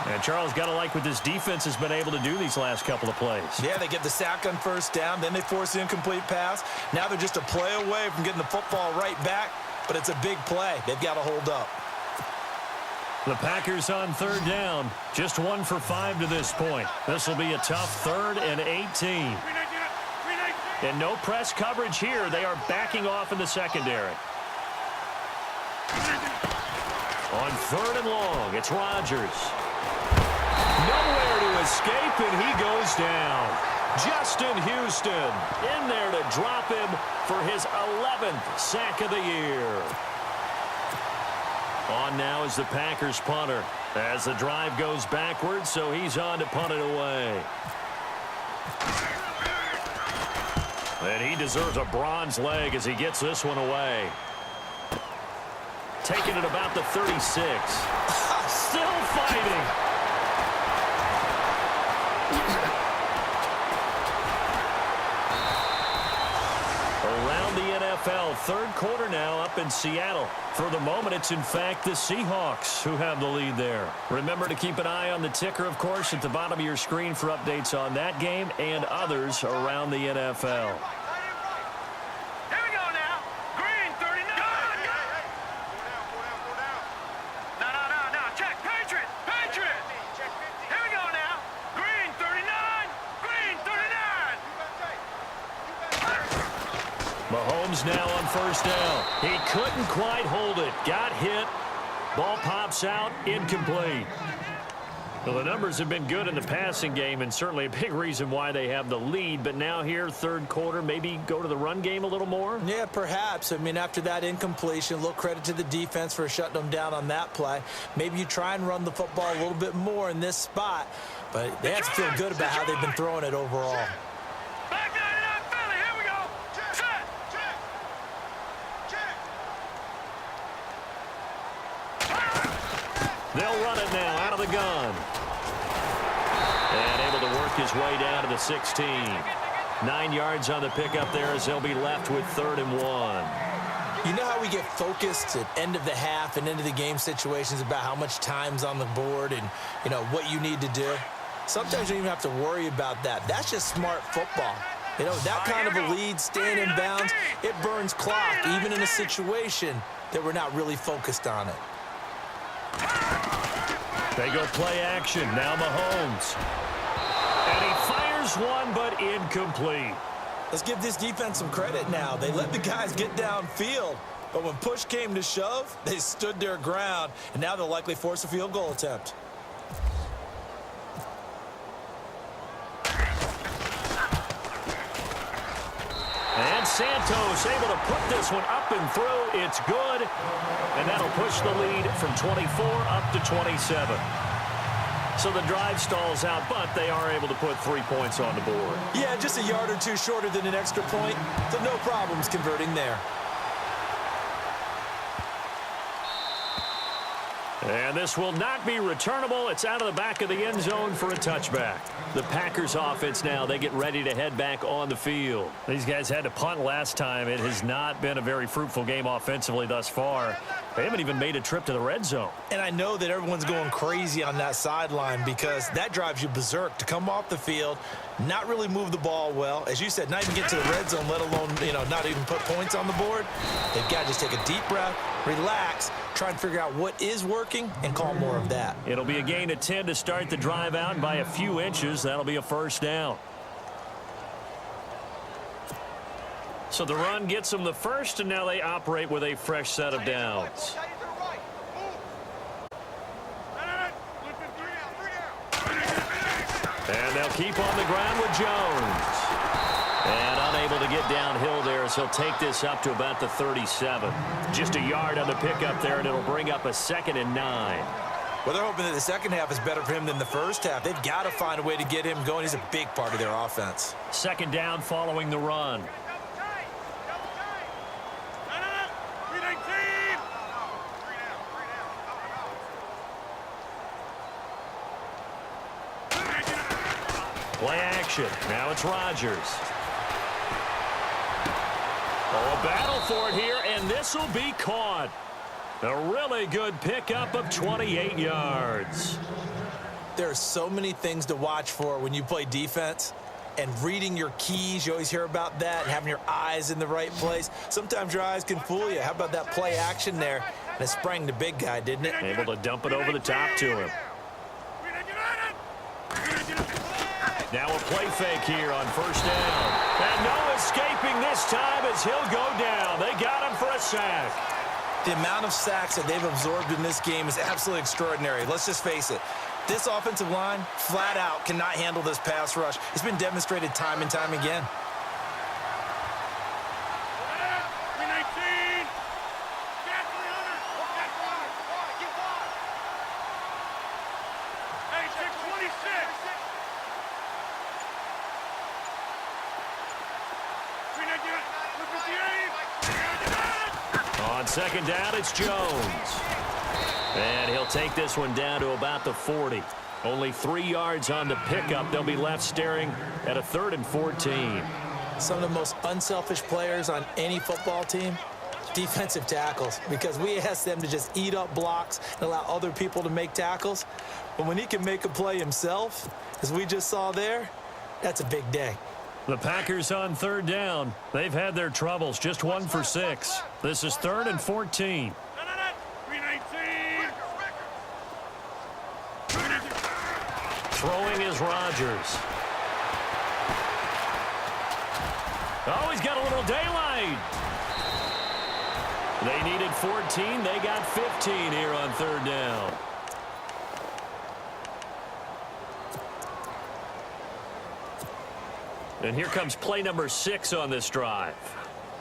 Speaker 2: And Charles, got to like what this defense has been able to do these last couple of plays.
Speaker 3: Yeah, they get the sack on first down, then they force the incomplete pass. Now they're just a play away from getting the football right back, but it's a big play. They've got to hold up.
Speaker 2: The Packers on third down. Just 1 for 5 to this point. This will be a tough 3rd and 18. And no press coverage here. They are backing off in the secondary. On 3rd and long, it's Rodgers. Nowhere to escape, and he goes down. Justin Houston in there to drop him for his 11th sack of the year. On now is the Packers punter as the drive goes backwards, so he's on to punt it away. And he deserves a bronze leg as he gets this one away. Taking it about the 36. Still fighting. Around the NFL, 3rd quarter now up in Seattle. For the moment, it's in fact the Seahawks who have the lead there. Remember to keep an eye on the ticker, of course, at the bottom of your screen for updates on that game and others around the NFL.
Speaker 4: Here we go now. Green 39. No. Check. Patriot. Here we go now. Green 39. Green 39.
Speaker 2: Mahomes now on first down. He couldn't quite hold it. Got hit. Ball pops out. Incomplete. Well, the numbers have been good in the passing game and certainly a big reason why they have the lead. But now here, 3rd quarter, maybe go to the run game a little more?
Speaker 3: Yeah, perhaps. I mean, after that incompletion, a little credit to the defense for shutting them down on that play. Maybe you try and run the football a little bit more in this spot. But they have to feel good about how they've been throwing it overall.
Speaker 4: Back 99 Philly. Here we go. Set.
Speaker 2: They'll run it now out of the gun. And able to work his way down to the 16. 9 yards on the pickup there as they'll be left with 3rd and 1.
Speaker 3: You know how we get focused at end of the half and into the game situations about how much time's on the board and, you know, what you need to do? Sometimes you don't even have to worry about that. That's just smart football. You know, that kind of a lead, staying in bounds, it burns clock, even in a situation that we're not really focused on it.
Speaker 2: They go play action. Now Mahomes. And he fires one, but incomplete.
Speaker 3: Let's give this defense some credit now. They let the guys get downfield, but when push came to shove, they stood their ground, and now they'll likely force a field goal attempt.
Speaker 2: And Santos able to put this one up and through. It's good. And that'll push the lead from 24 up to 27. So the drive stalls out, but they are able to put 3 points on the board.
Speaker 3: Yeah, just a yard or two shorter than an extra point, so no problems converting there.
Speaker 2: And this will not be returnable. It's out of the back of the end zone for a touchback. The Packers offense now, they get ready to head back on the field. These guys had to punt last time. It has not been a very fruitful game offensively thus far. They haven't even made a trip to the red zone.
Speaker 3: And I know that everyone's going crazy on that sideline because that drives you berserk to come off the field, not really move the ball well. As you said, not even get to the red zone, let alone, not even put points on the board. They've got to just take a deep breath, relax, try and figure out what is working and call more of that.
Speaker 2: It'll be a gain of 10 to start the drive out by a few inches. That'll be a first down. So the run gets them the first, and now they operate with a fresh set of downs. And they'll keep on the ground with Jones. And unable to get downhill there as he'll take this up to about the 37. Just a yard on the pickup there, and it'll bring up a 2nd and 9.
Speaker 3: Well, they're hoping that the second half is better for him than the first half. They've got to find a way to get him going. He's a big part of their offense.
Speaker 2: 2nd down following the run. Play action. Now it's Rodgers. Oh, a battle for it here, and this will be caught. A really good pickup of 28 yards.
Speaker 3: There are so many things to watch for when you play defense. And reading your keys, you always hear about that, and having your eyes in the right place. Sometimes your eyes can fool you. How about that play action there? And it sprang the big guy, didn't it?
Speaker 2: Able to dump it over the top to him. Now a play fake here on first down. And no escaping this time as he'll go down. They got him for a sack.
Speaker 3: The amount of sacks that they've absorbed in this game is absolutely extraordinary. Let's just face it. This offensive line, flat out, cannot handle this pass rush. It's been demonstrated time and time again.
Speaker 2: On 2nd down, it's Jones. And he'll take this one down to about the 40. Only 3 yards on the pickup. They'll be left staring at a 3rd and 14.
Speaker 3: Some of the most unselfish players on any football team, defensive tackles, because we ask them to just eat up blocks and allow other people to make tackles. But when he can make a play himself, as we just saw there, that's a big day.
Speaker 2: The Packers on 3rd down. They've had their troubles, just 1 for 6. This is 3rd and 14. Throwing is Rodgers. Oh, he's got a little daylight. They needed 14. They got 15 here on 3rd down. And here comes play number 6 on this drive.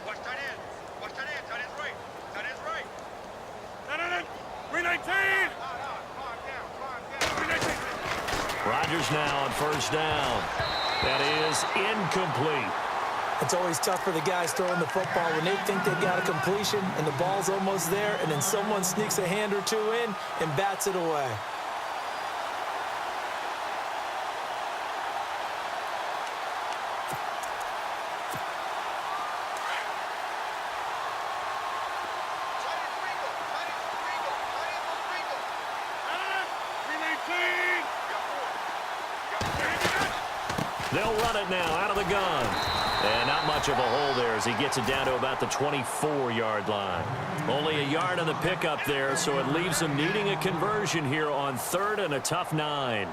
Speaker 4: Watch that end. Watch that end. That is right. That is right. No. 319.
Speaker 2: Rodgers now on 1st down. That is incomplete.
Speaker 3: It's always tough for the guys throwing the football when they think they've got a completion and the ball's almost there, and then someone sneaks a hand or two in and bats it away.
Speaker 2: They'll run it now out of the gun. And not much of a hole there as he gets it down to about the 24-yard line. Only a yard on the pickup there, so it leaves him needing a conversion here on 3rd and a tough 9.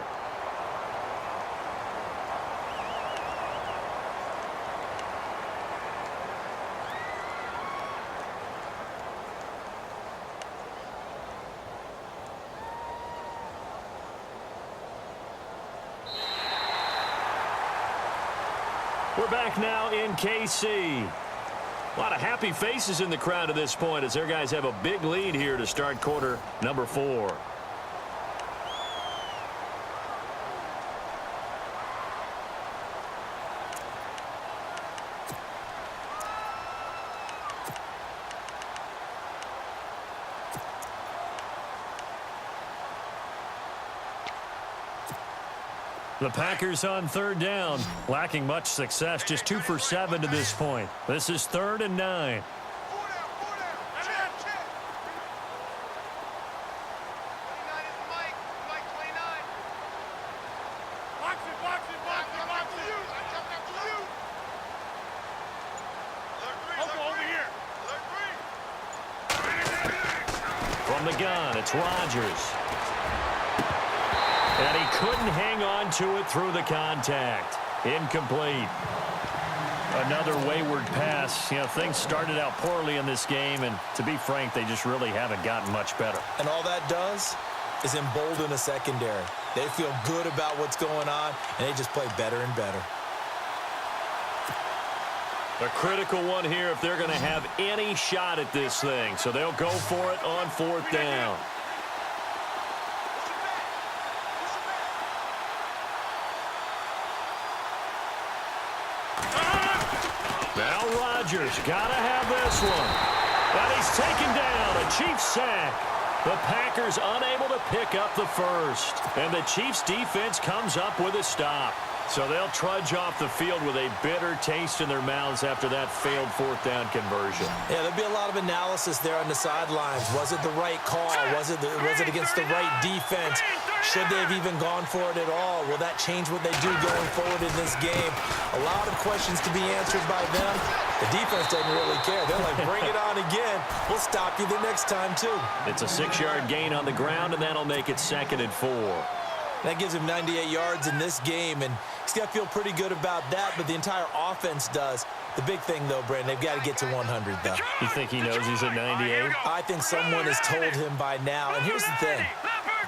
Speaker 2: We're back now in KC. A lot of happy faces in the crowd at this point as their guys have a big lead here to start quarter number 4. The Packers on third down, lacking much success, just 2 for 7 to this point. This is 3rd and 9. From the gun, it's Rodgers. And he couldn't hang on to it through the contact. Incomplete. Another wayward pass. You know, things started out poorly in this game, and to be frank, they just really haven't gotten much better.
Speaker 3: And all that does is embolden a secondary. They feel good about what's going on, and they just play better and better.
Speaker 2: A critical one here if they're going to have any shot at this thing. So they'll go for it on 4th down. Now Rodgers got to have this one. And he's taken down. A Chiefs sack. The Packers unable to pick up the first. And the Chiefs defense comes up with a stop. So they'll trudge off the field with a bitter taste in their mouths after that failed 4th down conversion.
Speaker 3: Yeah, there'll be a lot of analysis there on the sidelines. Was it the right call? Was it against the right defense? Should they have even gone for it at all? Will that change what they do going forward in this game? A lot of questions to be answered by them. The defense doesn't really care. They're like, bring it on again. We'll stop you the next time, too.
Speaker 2: It's a 6-yard gain on the ground, and that'll make it 2nd and 4.
Speaker 3: That gives him 98 yards in this game, and he's got to feel pretty good about that, but the entire offense does. The big thing, though, Brandon, they've got to get to 100, though.
Speaker 2: You think he knows he's at 98?
Speaker 3: I think someone has told him by now. And here's the thing.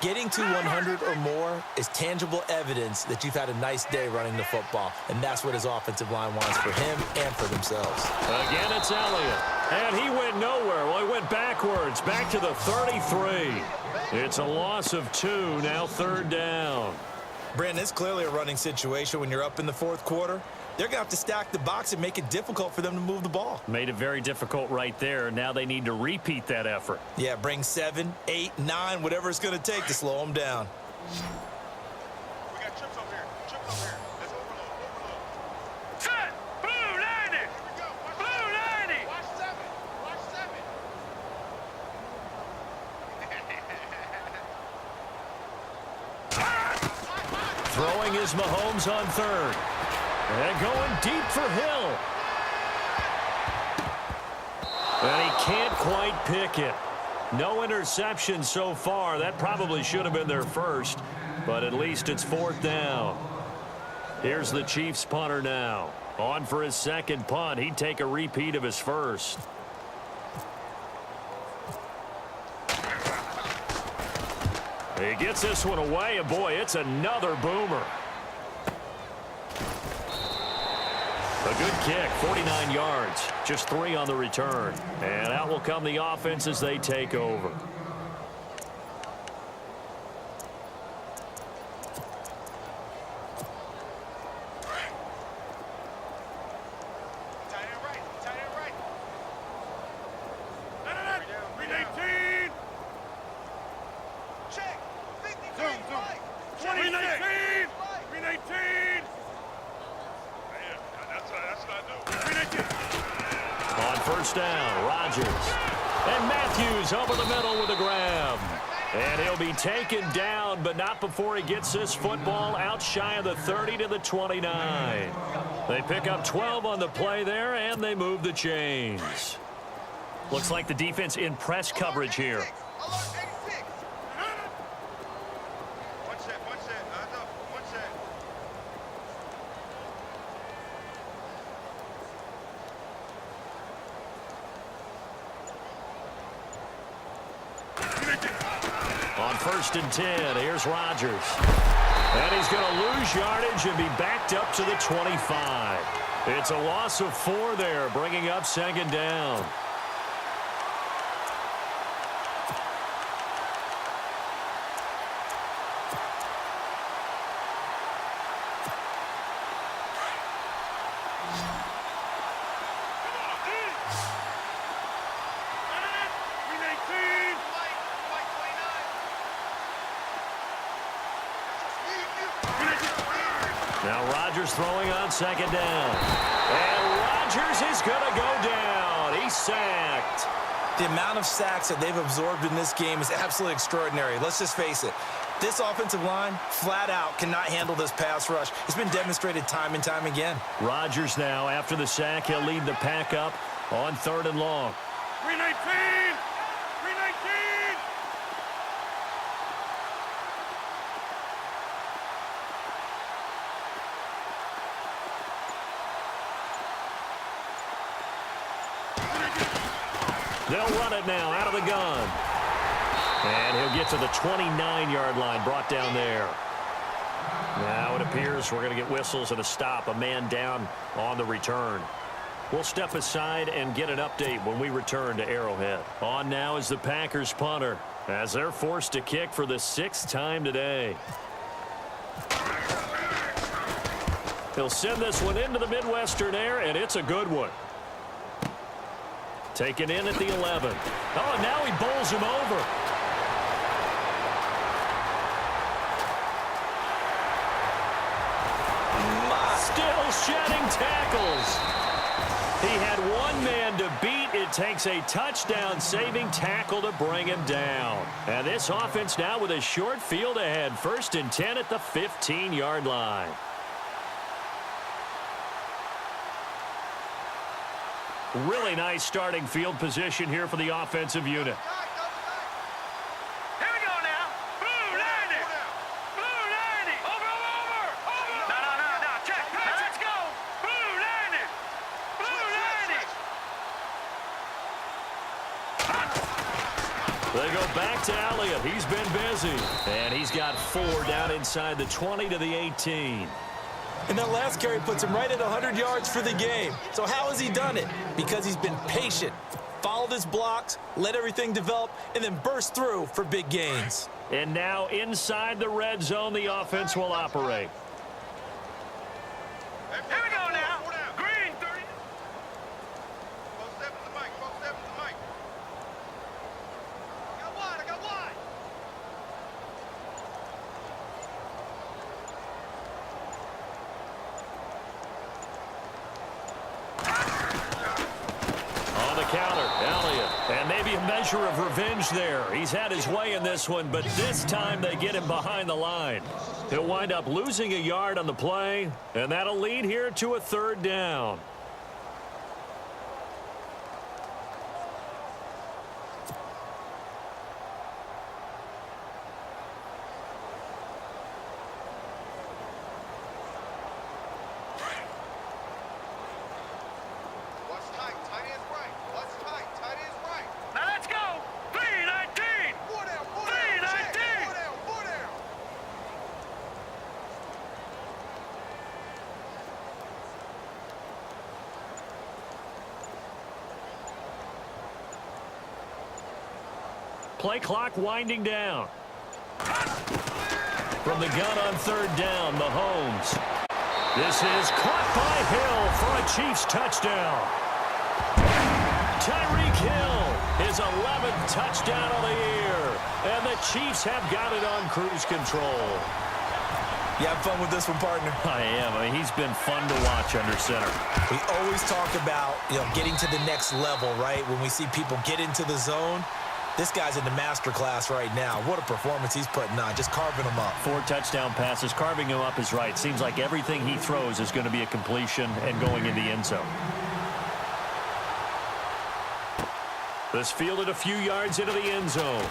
Speaker 3: Getting to 100 or more is tangible evidence that you've had a nice day running the football, and that's what his offensive line wants for him and for themselves.
Speaker 2: Again, it's Elliott. And he went nowhere. Well, he went backwards, back to the 33. It's a loss of 2, now 3rd down.
Speaker 3: Brandon, it's clearly a running situation when you're up in the 4th quarter. They're going to have to stack the box and make it difficult for them to move the ball.
Speaker 2: Made it very difficult right there. Now they need to repeat that effort.
Speaker 3: Yeah, bring 7, 8, 9, whatever it's going to take to slow them down.
Speaker 4: We got trips over here. Trips over here. Let's overload. Set! Blue 90! Here we go. Blue 90! Watch 7. Watch 7.
Speaker 2: Throwing is Mahomes on 3rd. And going deep for Hill. And he can't quite pick it. No interception so far. That probably should have been their first, but at least it's 4th down. Here's the Chiefs punter now. On for his 2nd punt. He'd take a repeat of his first. He gets this one away, and boy, it's another boomer. A good kick, 49 yards, just 3 on the return. And out will come the offense as they take over.
Speaker 4: Tight end right. Tight end right. 319. Check. 53. Right. 319. 319. That's what I do. 319.
Speaker 2: On 1st down, Rodgers. And Matthews over the middle with a grab. And he'll be taken down, but not before he gets this football out shy of the 30 to the 29. They pick up 12 on the play there, and they move the chains. Looks like the defense in press coverage here. On 1st and 10, here's Rodgers. And he's going to lose yardage and be backed up to the 25. It's a loss of 4 there, bringing up 2nd down. Now Rodgers throwing on second down. And Rodgers is going to go down. He's sacked.
Speaker 3: The amount of sacks that they've absorbed in this game is absolutely extraordinary. Let's just face it. This offensive line, flat out, cannot handle this pass rush. It's been demonstrated time and time again.
Speaker 2: Rodgers now, after the sack, he'll lead the pack up on 3rd and long.
Speaker 4: 319! 319!
Speaker 2: They'll run it now out of the gun. And he'll get to the 29-yard line, brought down there. Now it appears we're going to get whistles and a stop, a man down on the return. We'll step aside and get an update when we return to Arrowhead. On now is the Packers punter, as they're forced to kick for the 6th time today. He'll send this one into the Midwestern air, and it's a good one. Taken in at the 11. Oh, and now he bowls him over. Still shedding tackles. He had one man to beat. It takes a touchdown-saving tackle to bring him down. And this offense now with a short field ahead. 1st and 10 at the 15-yard line. Really nice starting field position here for the offensive unit.
Speaker 4: Here we go now. Blue 90. Blue 90. Over. No. Check. Now let's go. Blue 90. Blue 90.
Speaker 2: They go back to Elliott. He's been busy. And he's got 4 down inside the 20 to the 18.
Speaker 3: And that last carry puts him right at 100 yards for the game. So how has he done it? Because he's been patient, followed his blocks, let everything develop, and then burst through for big gains.
Speaker 2: And now inside the red zone, the offense will operate.
Speaker 4: Here we go now. Green 30. Close step to the mic. I got wide.
Speaker 2: On the counter, Elliott. And maybe a measure of revenge there. He's had his way in this one, but this time they get him behind the line. He'll wind up losing a yard on the play, and that'll lead here to a 3rd down.
Speaker 4: Now let's go. 319. 319.
Speaker 2: Play clock winding down. From the gun on 3rd down, Mahomes. This is caught by Hill for a Chiefs touchdown. Tyreek Hill, his 11th touchdown of the year. And the Chiefs have got it on cruise control.
Speaker 3: You have fun with this one, partner?
Speaker 2: I am. I mean, he's been fun to watch under center.
Speaker 3: We always talk about, getting to the next level, right? When we see people get into the zone, this guy's in the master class right now. What a performance he's putting on, just carving them up.
Speaker 2: 4 touchdown passes. Carving him up is right. Seems like everything he throws is going to be a completion and going in the end zone. This fielded a few yards into the end zone.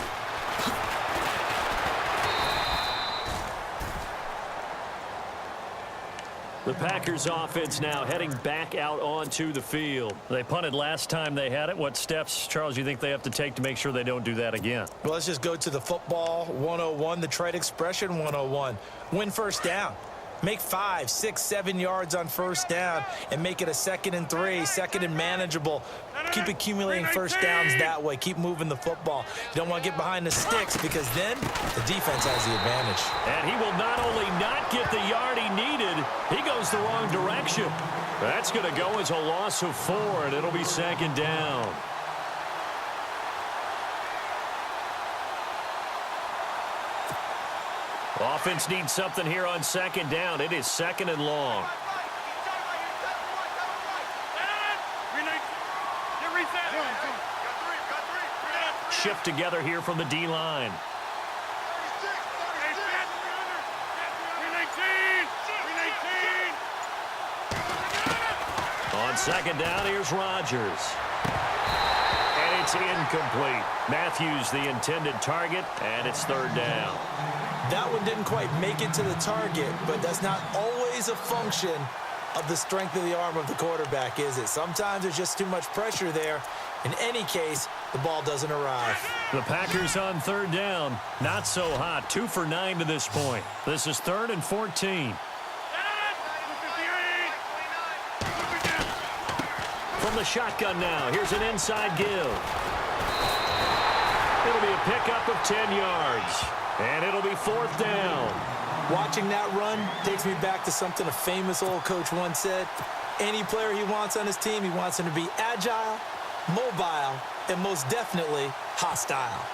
Speaker 2: The Packers offense now heading back out onto the field. They punted last time they had it. What steps, Charles, do you think they have to take to make sure they don't do that again?
Speaker 3: Well, let's just go to the football 101, the trade expression 101. Win 1st down. Make 5, 6, 7 yards on 1st down and make it a 2nd and 3, 2nd and manageable. Keep accumulating 1st downs that way. Keep moving the football. You don't want to get behind the sticks because then the defense has the advantage.
Speaker 2: And he will not only not get the yard he needed, he goes the wrong direction. That's going to go as a loss of 4, and it'll be 2nd down. Offense needs something here on second down. It is second and long. Shift together here from the D-line. On second down, here's Rodgers. And it's incomplete. Matthews the intended target, and it's third down.
Speaker 3: That one didn't quite make it to the target, but that's not always a function of the strength of the arm of the quarterback, is it? Sometimes there's just too much pressure there. In any case, the ball doesn't arrive.
Speaker 2: The Packers on third down. Not so hot. 2 for 9 to this point. This is 3rd and 14. From the shotgun now, here's an inside give. It'll be a pickup of 10 yards. And it'll be 4th down.
Speaker 3: Watching that run takes me back to something a famous old coach once said. Any player he wants on his team, he wants him to be agile, mobile, and most definitely hostile.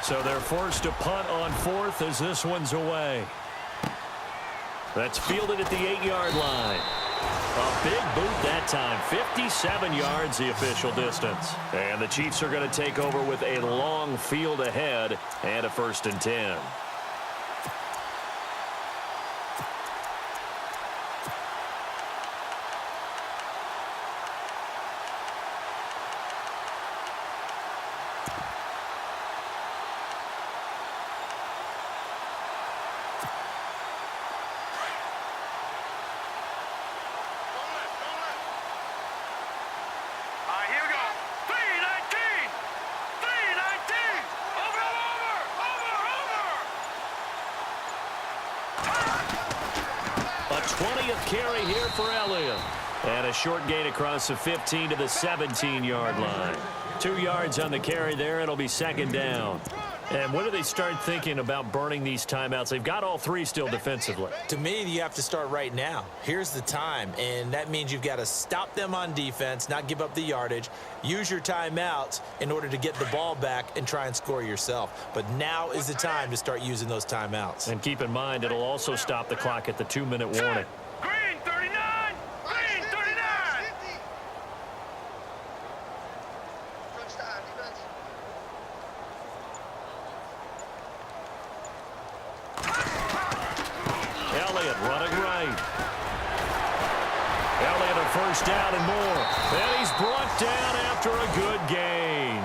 Speaker 2: So they're forced to punt on 4th as this one's away. That's fielded at the 8-yard line. A big boot that time. 57 yards the official distance. And the Chiefs are going to take over with a long field ahead and a 1st and 10. A 20th carry here for Elliott. And a short gain across the 15 to the 17-yard line. 2 yards on the carry there. It'll be 2nd down. And when do they start thinking about burning these timeouts? They've got all 3 still defensively.
Speaker 3: To me, you have to start right now. Here's the time, and that means you've got to stop them on defense, not give up the yardage, use your timeouts in order to get the ball back and try and score yourself. But now is the time to start using those timeouts.
Speaker 2: And keep in mind, it'll also stop the clock at the 2-minute warning.
Speaker 4: Green 39! Green 39!
Speaker 2: Elliott running right. Elliott a 1st down and more. And he's brought down after a good gain.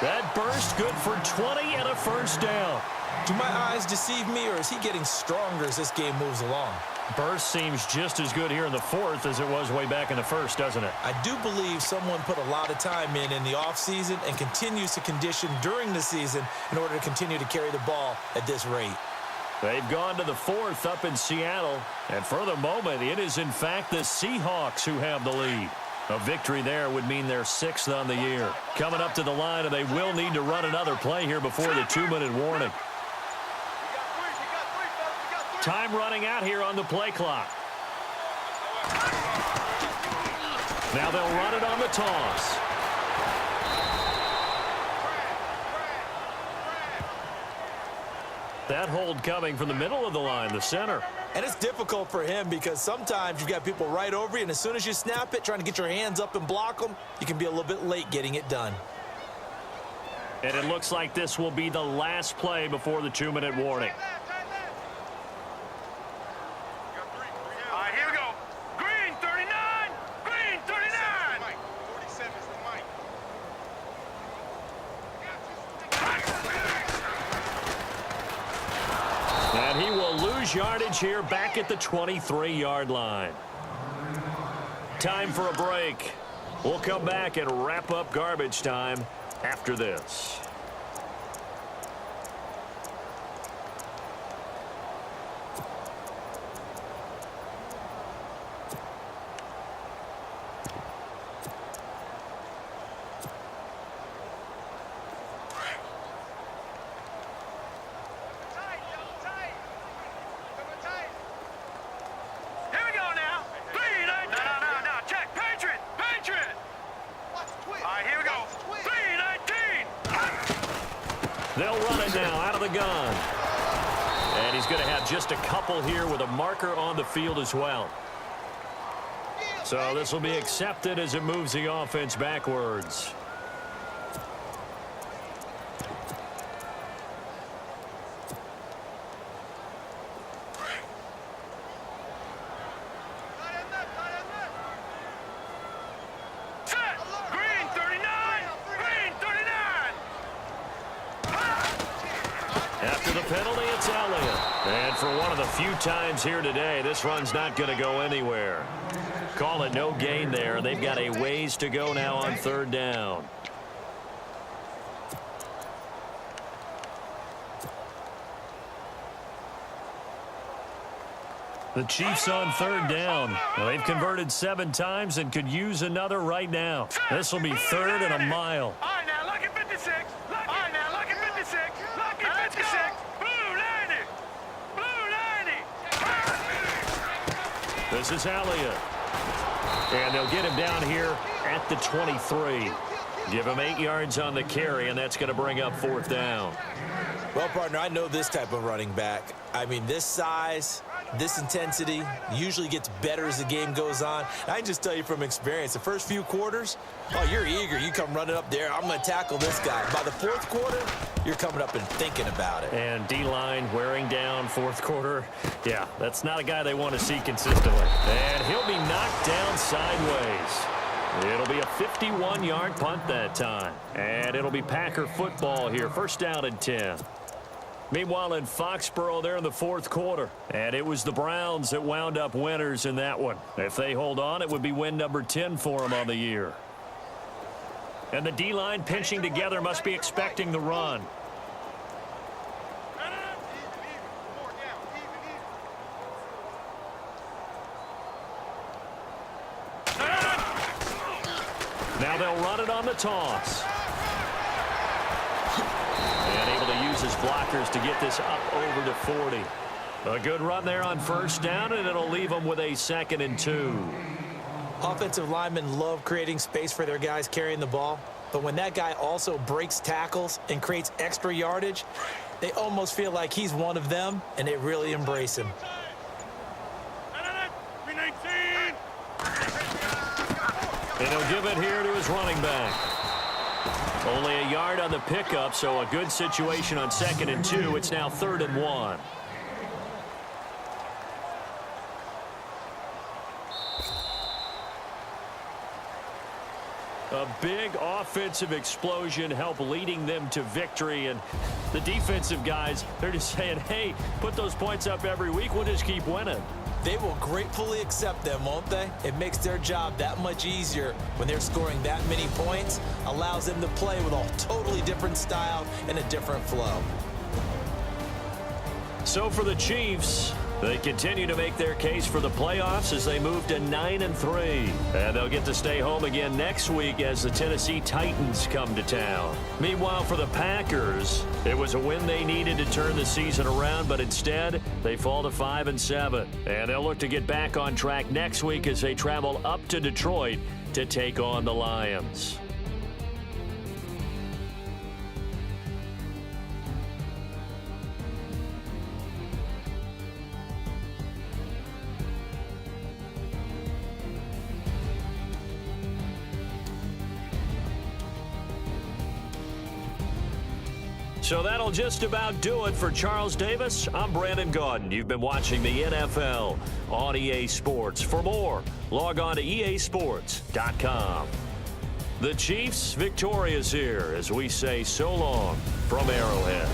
Speaker 2: That burst good for 20 and a 1st down.
Speaker 3: Do my eyes deceive me, or is he getting stronger as this game moves along?
Speaker 2: Burst seems just as good here in the 4th as it was way back in the 1st, doesn't it?
Speaker 3: I do believe someone put a lot of time in the offseason and continues to condition during the season in order to continue to carry the ball at this rate.
Speaker 2: They've gone to the 4th up in Seattle. And for the moment, it is in fact the Seahawks who have the lead. A victory there would mean they're 6th on the year. Coming up to the line, and they will need to run another play here before the 2-minute warning. Time running out here on the play clock. Now they'll run it on the toss. That hold coming from the middle of the line, the center.
Speaker 3: And it's difficult for him because sometimes you've got people right over you, and as soon as you snap it, trying to get your hands up and block them, you can be a little bit late getting it done.
Speaker 2: And it looks like this will be the last play before the 2-minute warning.
Speaker 4: All right, here we go. Green 39! Green 39! 47 is the mic.
Speaker 2: And he will lose yardage here back at the 23-yard line. Time for a break. We'll come back and wrap up garbage time after this. They'll run it now out of the gun. And he's going to have just a couple here with a marker on the field as well. So this will be accepted as it moves the offense backwards. After the penalty, it's Elliott. And for one of the few times here today, this run's not going to go anywhere. Call it no gain there. They've got a ways to go now on third down. The Chiefs on third down. Well, they've converted 7 times and could use another right now. This will be third and a mile.
Speaker 4: All right, now, look at 56. All right, now, look at 56. Look at 56. Blue 90. Blue 90.
Speaker 2: This is Elliott. And they'll get him down here at the 23. Give him 8 yards on the carry, and that's going to bring up fourth down.
Speaker 3: Well, partner, I know this type of running back. I mean, this size, this intensity usually gets better as the game goes on. I can just tell you from experience, the first few quarters, oh, you're eager. You come running up there. I'm going to tackle this guy. By the fourth quarter, you're coming up and thinking about it.
Speaker 2: And D-line wearing down fourth quarter. Yeah, that's not a guy they want to see consistently. And he'll be knocked down sideways. It'll be a 51-yard punt that time. And it'll be Packer football here. First down and 10. Meanwhile, in Foxborough, they're in the fourth quarter. And it was the Browns that wound up winners in that one. If they hold on, it would be win number 10 for them on the year. And the D-line pinching together must be expecting the run. Now they'll run it on the toss. And able to use his blockers to get this up over to 40. A good run there on first down, and it'll leave them with a 2nd and 2.
Speaker 3: Offensive linemen love creating space for their guys carrying the ball. But when that guy also breaks tackles and creates extra yardage, they almost feel like he's one of them, and they really embrace him.
Speaker 2: And he'll give it here to his running back. Only a yard on the pickup, so a good situation on 2nd and 2. It's now 3rd and 1. A big offensive explosion helped leading them to victory. And the defensive guys, they're just saying, hey, put those points up every week. We'll just keep winning.
Speaker 3: They will gratefully accept them, won't they? It makes their job that much easier when they're scoring that many points. Allows them to play with a totally different style and a different flow.
Speaker 2: So for the Chiefs, they continue to make their case for the playoffs as they move to 9-3. And they'll get to stay home again next week as the Tennessee Titans come to town. Meanwhile, for the Packers, it was a win they needed to turn the season around, but instead, they fall to 5-7. And they'll look to get back on track next week as they travel up to Detroit to take on the Lions. So that'll just about do it for Charles Davis. I'm Brandon Gaudin. You've been watching the NFL on EA Sports. For more, log on to easports.com. The Chiefs victorious here as we say so long from Arrowhead.